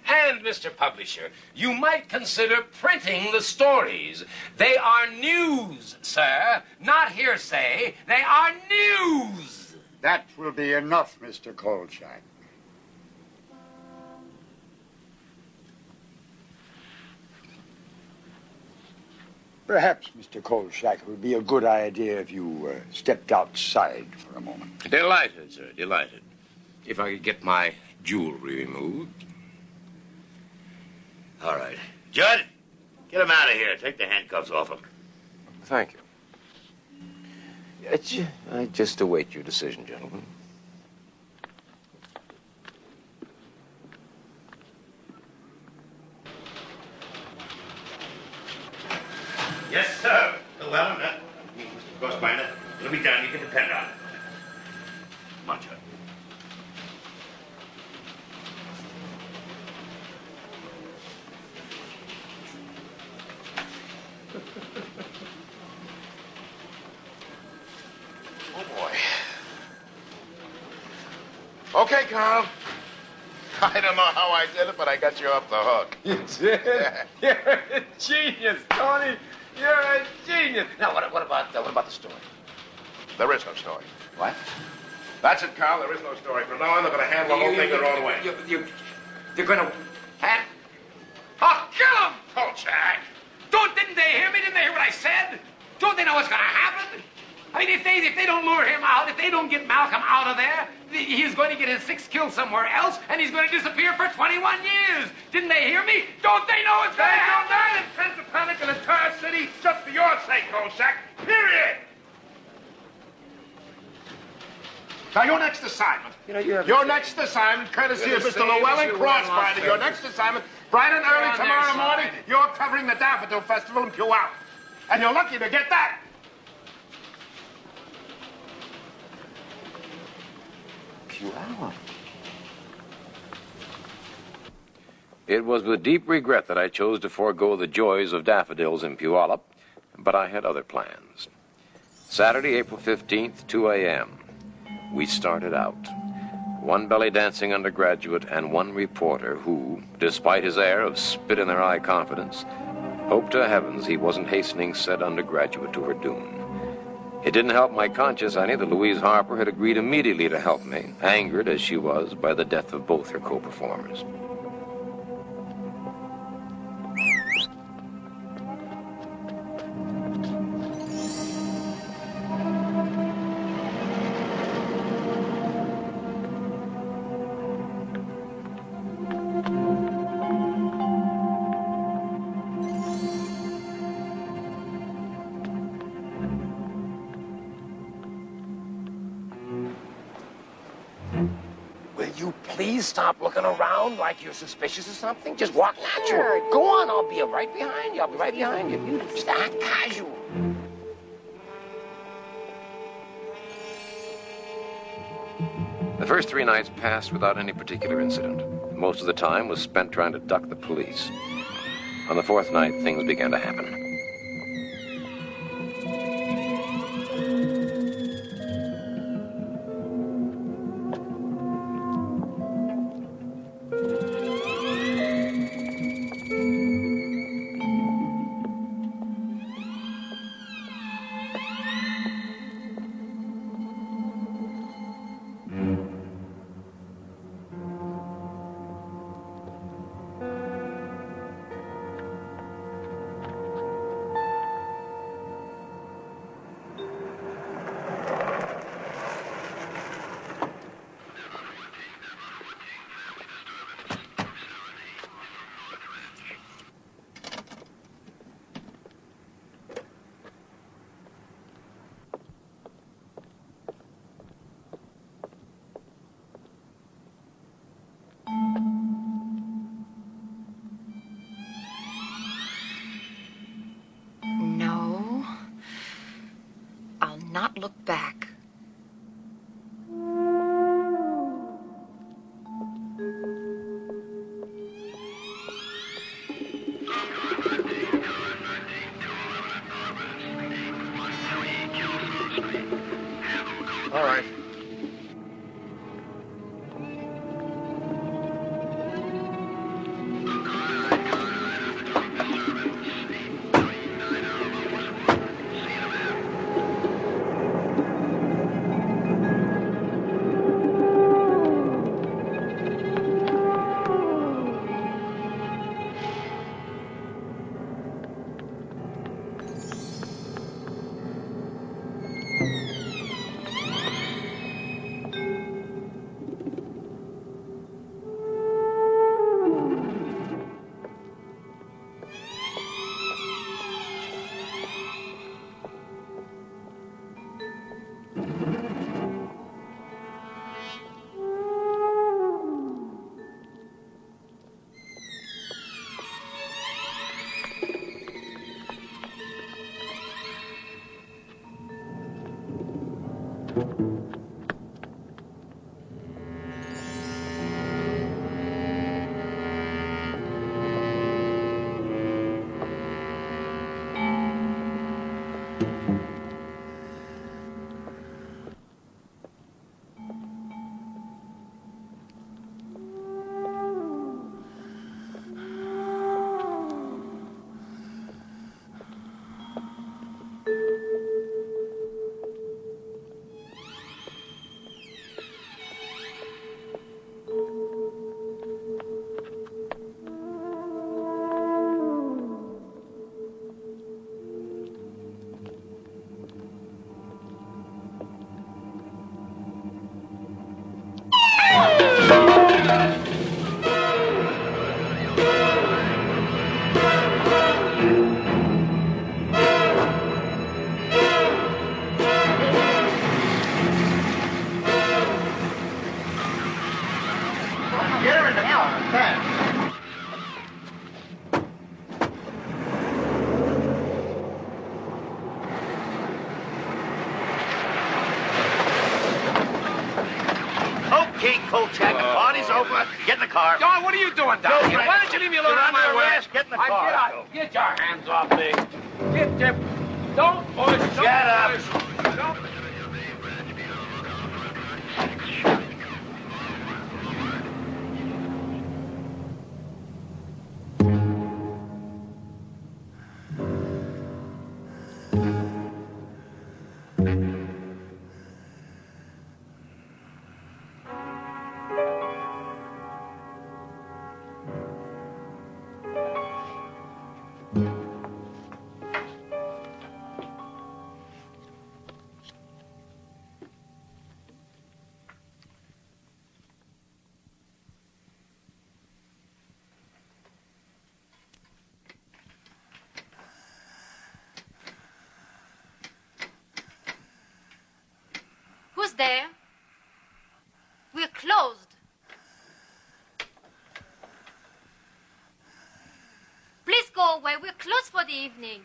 And, Mr. Publisher, you might consider printing the stories. They are news, sir. Not hearsay. They are news. That will be enough, Mr. Kolchak. Perhaps, Mr. Kolchak, it would be a good idea if you stepped outside for a moment. Delighted, sir, delighted. If I could get my jewelry removed. All right. Judd, get him out of here. Take the handcuffs off him. Thank you. I just await your decision, gentlemen. Yes, sir. Well, Mr. Grossbinder, it'll be done. You can depend on it. Come on, Judd. Okay, Carl. I don't know how I did it, but I got you off the hook. You did? You're a genius, Tony. You're a genius. Now, what about the story? There is no story. What? That's it, Carl. There is no story. From now on, they're going to handle the whole thing their own way. You're going to hand... Oh, kill him! Kolchak! Didn't they hear me? Didn't they hear what I said? Don't they know what's going to happen? I mean, if they don't lure him out, if they don't get Malcolm out of there, he's going to get his 6 kills somewhere else, and he's going to disappear for 21 years. Didn't they hear me? Don't they know what's going to happen? They intend to panic an entire city just for your sake, Kolchak. Period. Now, your next assignment. Your next assignment, courtesy of Mr. Llewellyn Crossbinder. Your next assignment, bright and early tomorrow morning, you're covering the Daffodil Festival in Puyallup. And you're lucky to get that. Puyallup. It was with deep regret that I chose to forego the joys of daffodils in Puyallup, but I had other plans. Saturday, April 15th, 2 a.m. We started out. One belly dancing undergraduate and one reporter who, despite his air of spit-in-their-eye confidence, hoped to heavens he wasn't hastening said undergraduate to her doom. It didn't help my conscience any that Louise Harper had agreed immediately to help me, angered as she was by the death of both her co-performers. Please stop looking around like you're suspicious or something. Just walk natural. Go on, I'll be right behind you. I'll be right behind you. You just act casual. The first 3 nights passed without any particular incident. Most of the time was spent trying to duck the police. On the 4th night, things began to happen. Not look back. All right. Kolchak. The party's over. Get in the car. John, what are you doing down here? Why don't you leave me alone? You're on my under way? arrest. Get in the car. Get out. Get your hands off me. Get your... Don't push. Don't Shut up. push. Don't... Who's there? We're closed. Please go away. We're closed for the evening.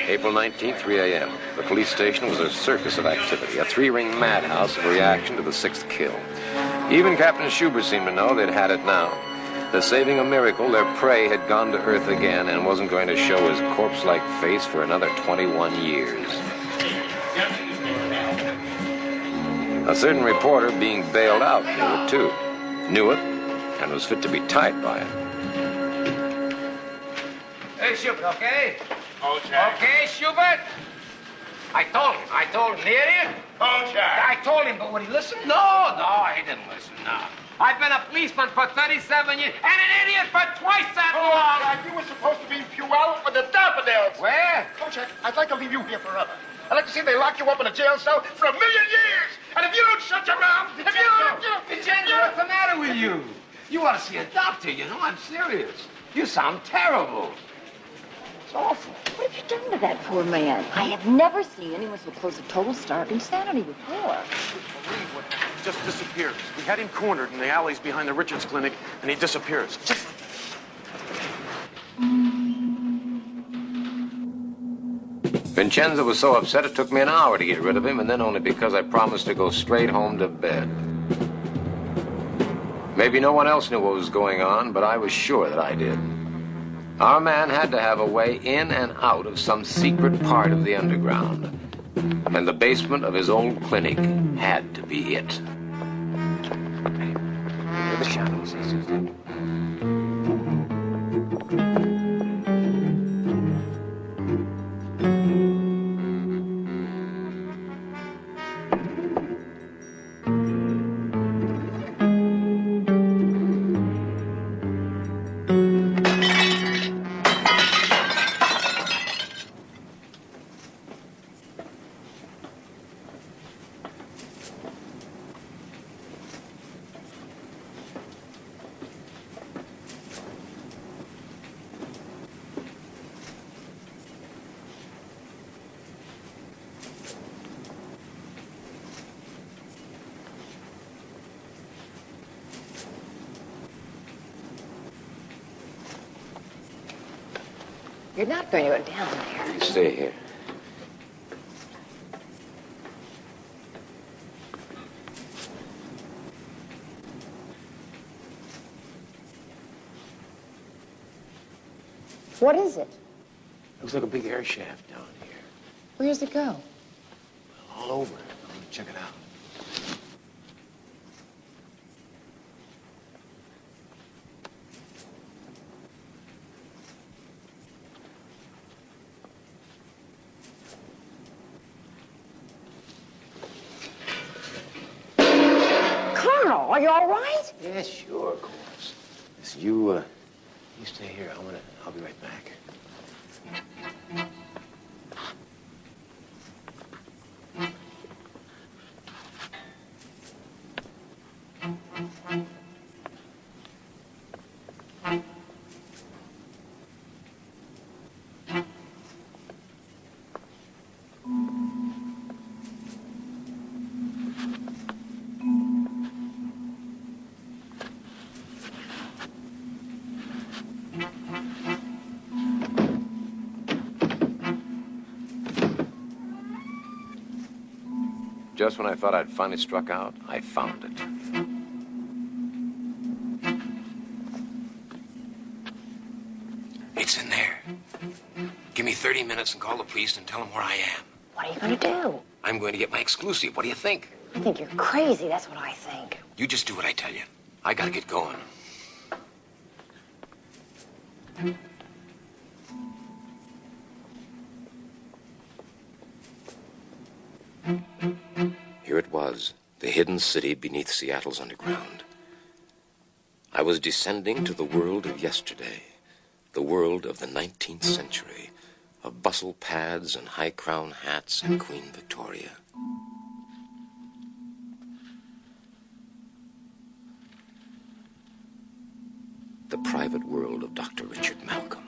April 19th, 3 a.m. The police station was a circus of activity, a three-ring madhouse of reaction to the sixth kill. Even Captain Schubert seemed to know they'd had it now. That saving a miracle, their prey had gone to earth again and wasn't going to show his corpse-like face for another 21 years. A certain reporter being bailed out knew it, too. Knew it, and was fit to be tied by it. Hey, Schubert, okay? Okay, Schubert? I told him. The idiot? I told him, but would he listen? No, he didn't listen, no. I've been a policeman for 37 years and an idiot for twice that long. You were supposed to be in Puyallup with the Daffodils. Where? Kolchak, I'd like to leave you here forever. I'd like to see they lock you up in a jail cell for 1,000,000 years. And if you don't shut your mouth, if you don't... Vincenzo, what's the matter with you? You ought to see a doctor, you know. I'm serious. You sound terrible. It's awful. What have you done to that poor man? I have never seen anyone so close to total stark insanity before. He just disappears. We had him cornered in the alleys behind the Richards Clinic, and he disappears. Vincenzo was so upset it took me an hour to get rid of him, and then only because I promised to go straight home to bed. Maybe no one else knew what was going on, but I was sure that I did. Our man had to have a way in and out of some secret part of the underground. And the basement of his old clinic had to be it. Hear the shadows, Susan. You're not going to go down there. You stay here. What is it? Looks like a big air shaft down here. Where does it go? All over. I'm gonna check it out. Colonel, are you all right? Yes, sure, of course. Listen, you stay here. I'll be right back. Just when I thought I'd finally struck out, I found it. It's in there. Give me 30 minutes and call the police and tell them where I am. What are you going to do? I'm going to get my exclusive. What do you think? I think you're crazy. That's what I think. You just do what I tell you. I gotta get going. Here it was, the hidden city beneath Seattle's underground. I was descending to the world of yesterday, the world of the 19th century, of bustle pads and high crown hats and Queen Victoria. The private world of Dr. Richard Malcolm.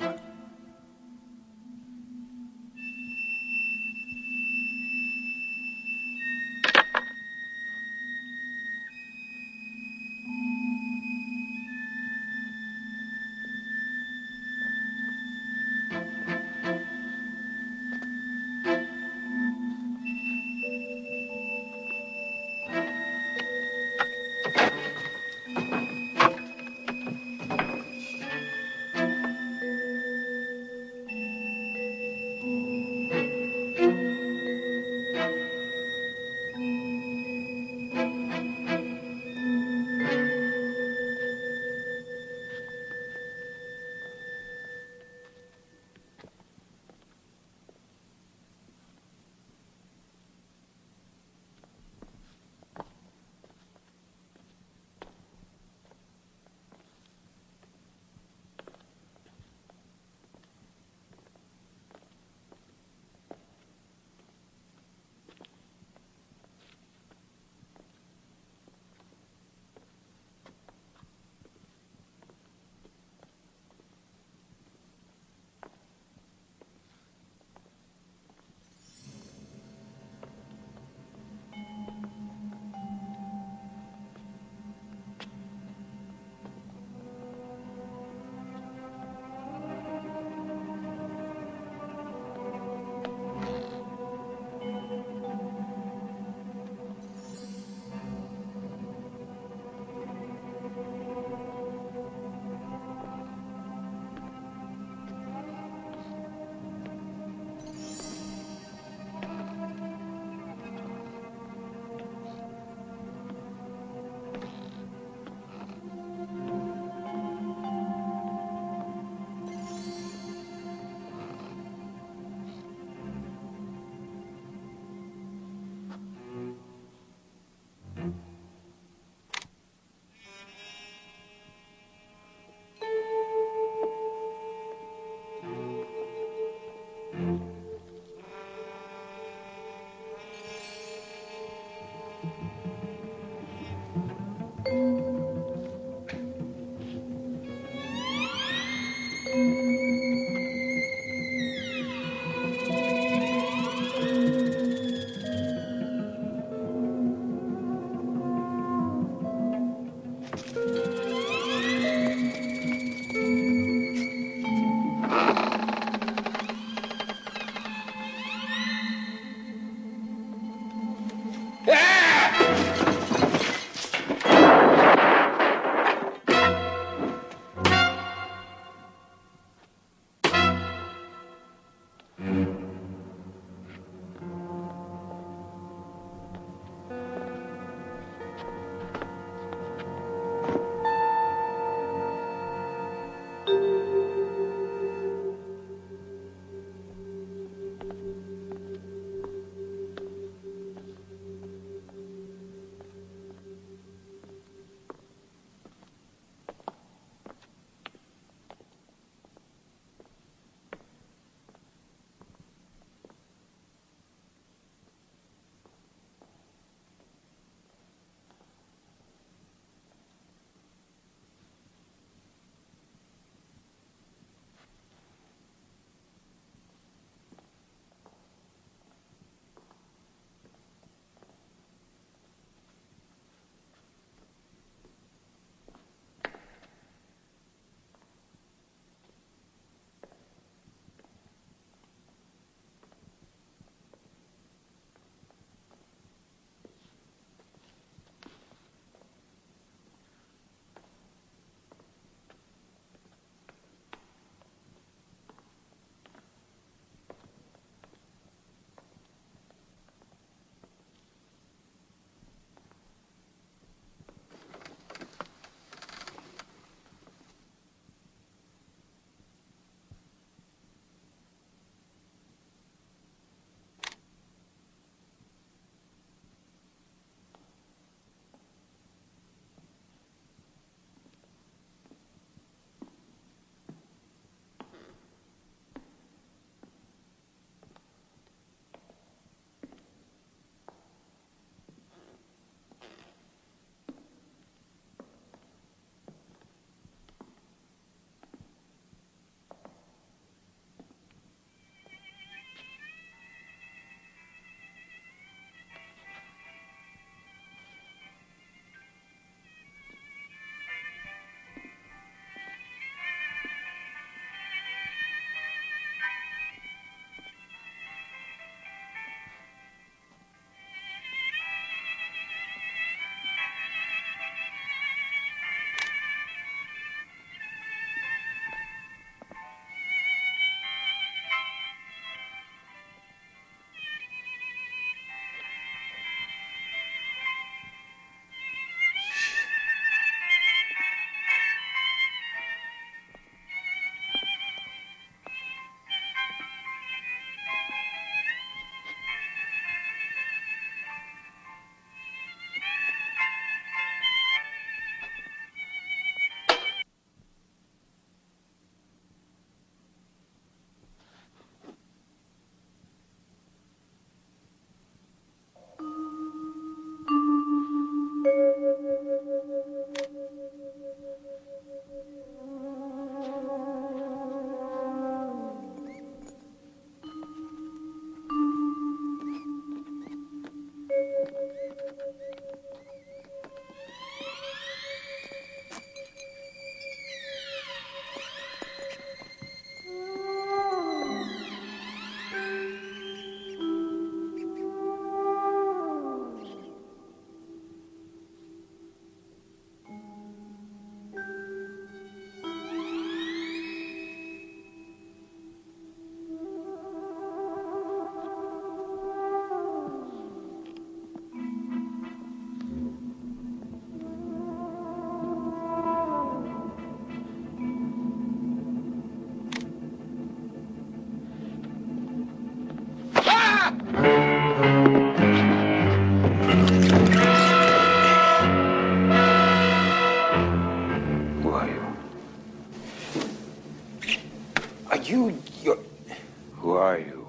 Who are you?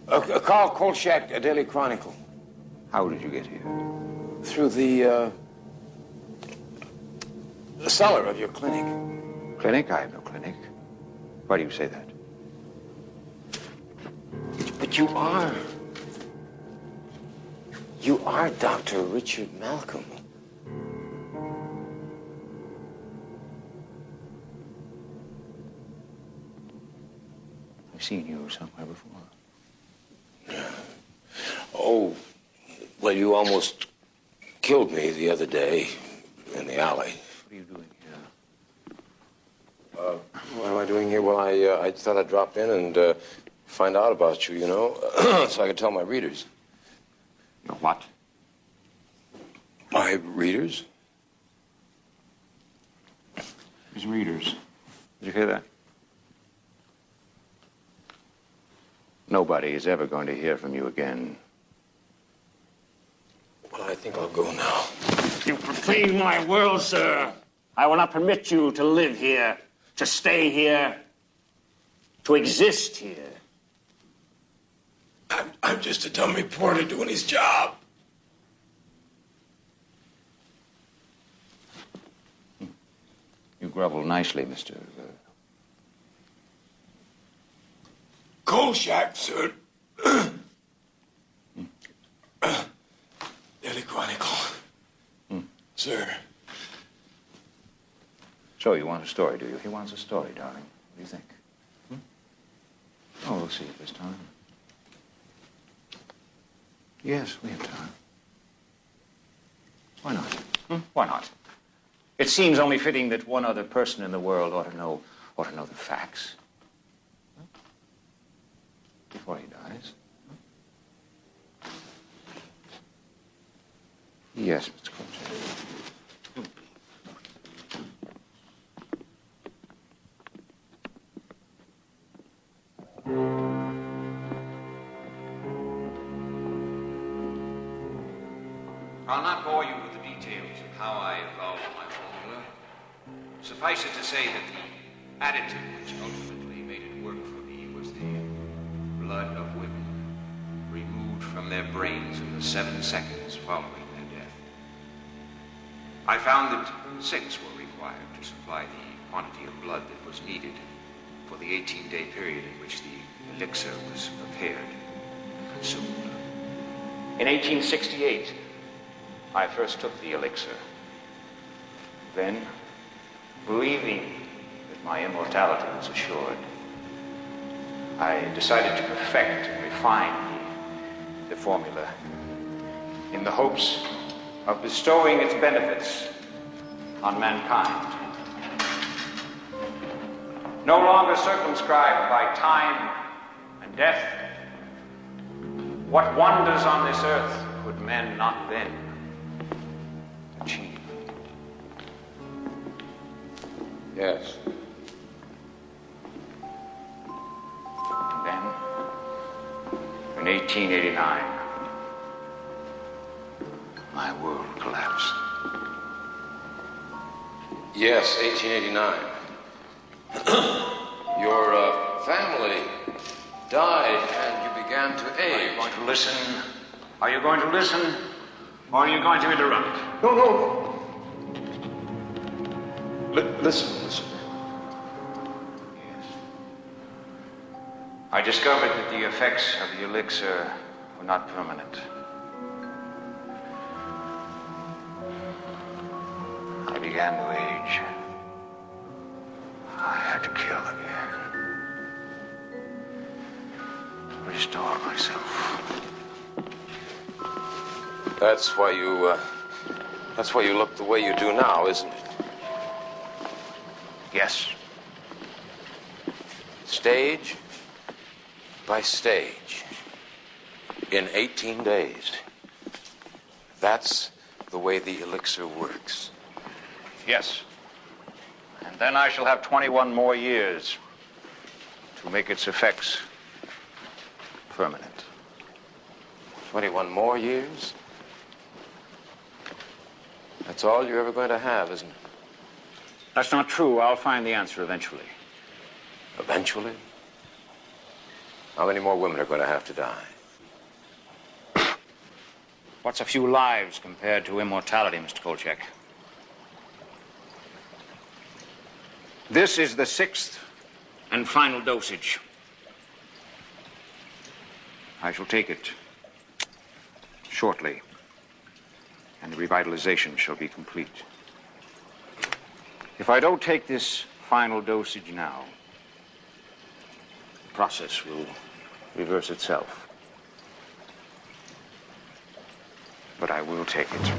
Carl Kolchak, a Daily Chronicle. How did you get here? Through the cellar of your clinic. Clinic? I have no clinic. Why do you say that? But you are. You are Dr. Richard Malcolm. I've seen you somewhere before. Oh, well, you almost killed me the other day in the alley. What are you doing here? What am I doing here? Well, I thought I'd drop in and find out about you, you know, so I could tell my readers. Your what? My readers? His readers. Did you hear that? Nobody is ever going to hear from you again. Well, I think I'll go now. You profane my world, sir. I will not permit you to live here, to stay here, to exist here. I'm just a dumb reporter doing his job. You grovel nicely, Mr. Kolchak, sir. Daily Chronicle. Sir. So you want a story, do you? He wants a story, darling. What do you think? Oh, we'll see if there's time. Yes, we have time. Why not? Why not? It seems only fitting that one other person in the world ought to know the facts. Before he dies. Yes, Mr. Kolchak. I'll not bore you with the details of how I evolved my formula. Suffice it to say that the additive which ultimately made it work for me was the blood of women removed from their brains in the 7 seconds following their death. I found that 6 were required to supply the quantity of blood that was needed for the 18-day period in which the elixir was prepared and consumed. In 1868, I first took the elixir. Then, believing that my immortality was assured, I decided to perfect and refine the formula in the hopes of bestowing its benefits on mankind. No longer circumscribed by time and death, what wonders on this earth could men not then achieve? Yes. And then, in 1889, my world collapsed. Yes, 1889. Your family died and you began to age. Are you going to listen? Are you going to listen? Or are you going to interrupt? No. Listen. Yes. I discovered that the effects of the elixir were not permanent. I began to age. I had to kill again. Restore myself. That's why you look the way you do now, isn't it? Yes. Stage by stage. In 18 days. That's the way the elixir works. Yes. And then I shall have 21 more years to make its effects permanent. 21 more years? That's all you're ever going to have, isn't it? That's not true. I'll find the answer eventually. Eventually? How many more women are going to have to die? What's a few lives compared to immortality, Mr. Kolchak? This is the 6th and final dosage. I shall take it shortly, and the revitalization shall be complete. If I don't take this final dosage now, the process will reverse itself. But I will take it.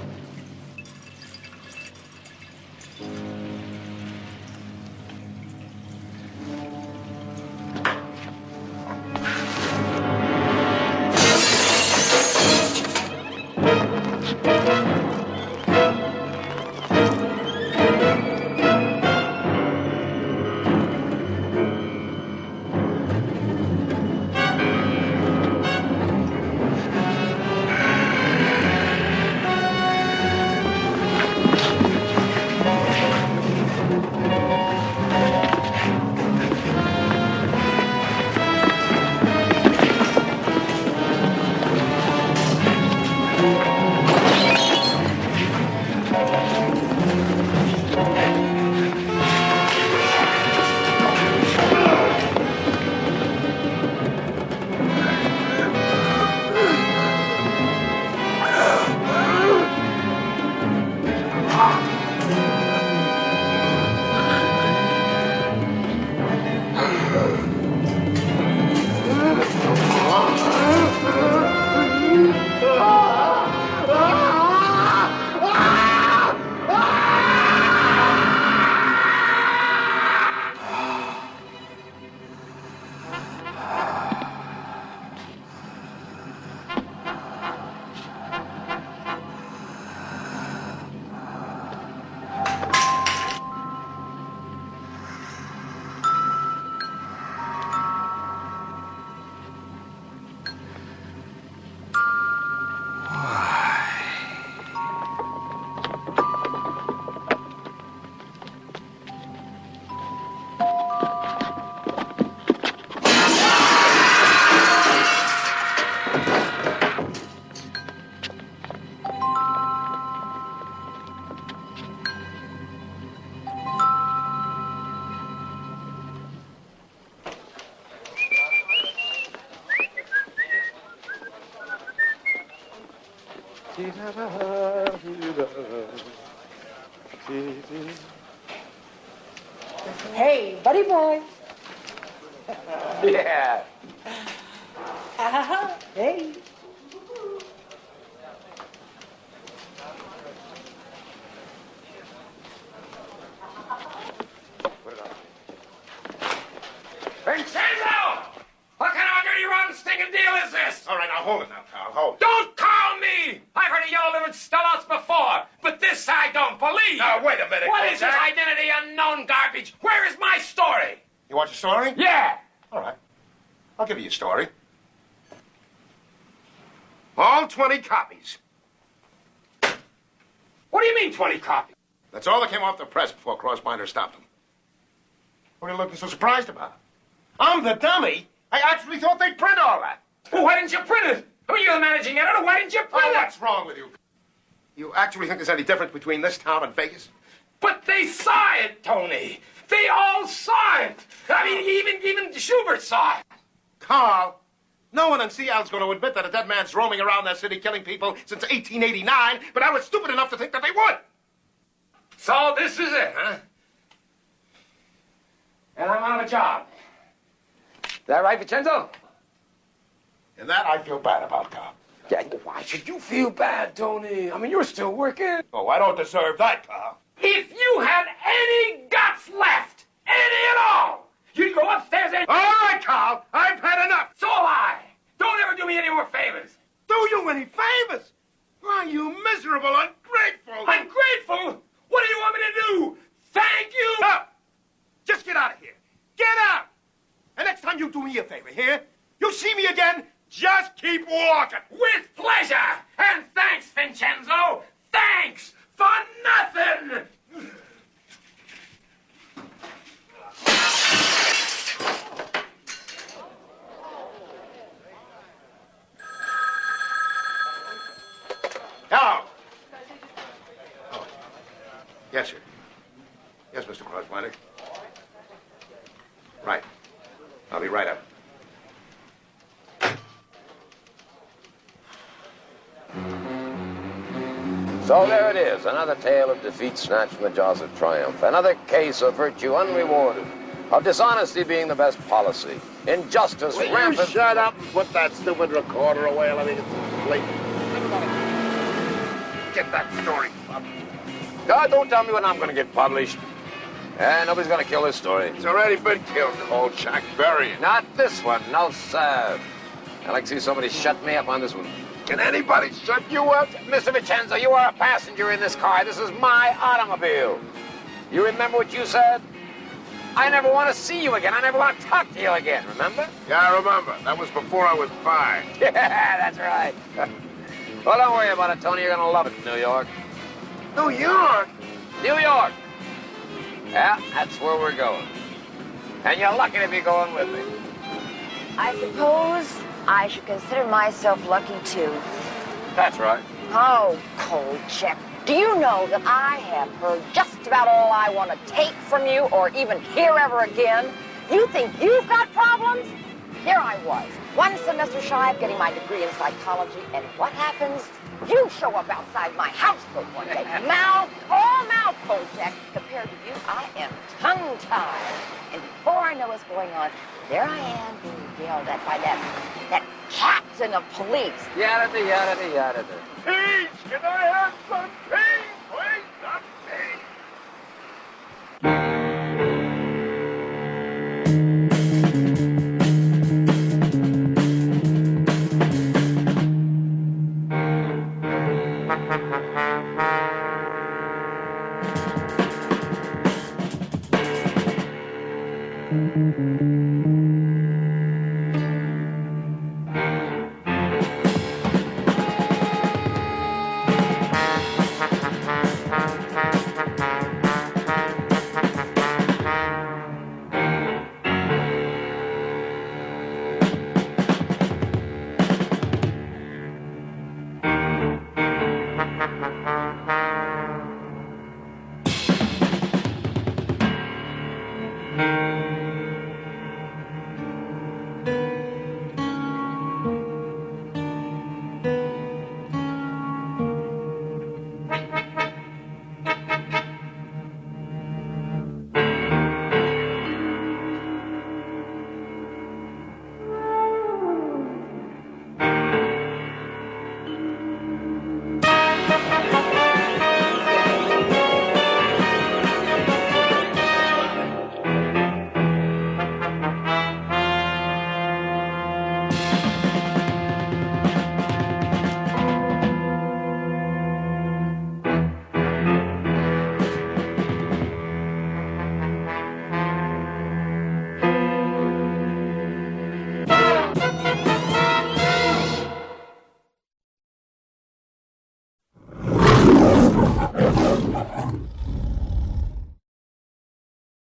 Hey, buddy boy. Yeah. Hey. Vincenzo! What kind of a dirty, rotten, stinking deal is this? All right, now hold it now, pal. Hold. Don't call me! I've heard of yellow-livered sellouts before, but this I don't believe. Now, wait a minute, What is this Kolchak? identity unknown garbage? Where is my story? You want your story? Yeah. All right. I'll give you a story. All 20 copies. What do you mean, 20 copies? That's all that came off the press before Crossbinder stopped them. What are you looking so surprised about? I'm the dummy. I actually thought they'd print all that. Well, why didn't you print it? Who are you, the managing editor? Why didn't you print Oh, it? what's wrong with you? You actually think there's any difference between this town and Vegas? But they saw it, Tony. They all saw it. I mean, even Schubert saw it. Carl, no one in Seattle's going to admit that a dead man's roaming around that city killing people since 1889, but I was stupid enough to think that they would. So this is it, huh? And I'm out of a job. Is that right, Vincenzo? And that I feel bad about, Carl. Yeah, why should you feel bad, Tony? I mean, you're still working. Oh, I don't deserve that, Carl. If you had any guts left, any at all, you'd go upstairs and... All right, Carl, I've had enough. So have I. Don't ever do me any more favors. Do you any favors? Why, you miserable, ungrateful... Ungrateful? What do you want me to do? Thank you? No. Just get out of here. Get out. And next time you do me a favor, here, you see me again, just keep walking. With pleasure. And thanks, Vincenzo. Thanks for nothing. Yes, sir. Yes, Mr. Crossblinder. Right. I'll be right up. So there it is, another tale of defeat snatched from the jaws of triumph. Another case of virtue unrewarded, of dishonesty being the best policy, injustice rampant. Shut up and put that stupid recorder away. Let me get some sleep. Get that story published. God, don't tell me when I'm going to get published. Nobody's going to kill this story. It's already been killed, Kolchak. Bury it. Not this one, no, sir. I'd like to see somebody shut me up on this one. Can anybody shut you up? Mr. Vincenzo, you are a passenger in this car. This is my automobile. You remember what you said? I never want to see you again. I never want to talk to you again, remember? Yeah, I remember. That was before I was 5. Yeah, that's right. Well, don't worry about it, Tony. You're going to love it in New York. New York? New York. Yeah, that's where we're going. And you're lucky to be going with me. I suppose I should consider myself lucky, too. That's right. Oh, Kolchak, do you know that I have heard just about all I want to take from you or even hear ever again? You think you've got problems? Here I was, one semester shy of getting my degree in psychology, and what happens? You show up outside my house for one day. Mouth, all mouth, Kolchak. Compared to you, I am tongue-tied. And before I know what's going on, there I am being yelled at by that captain of police. Yada, yada, yada. Peace! Can I have some peace?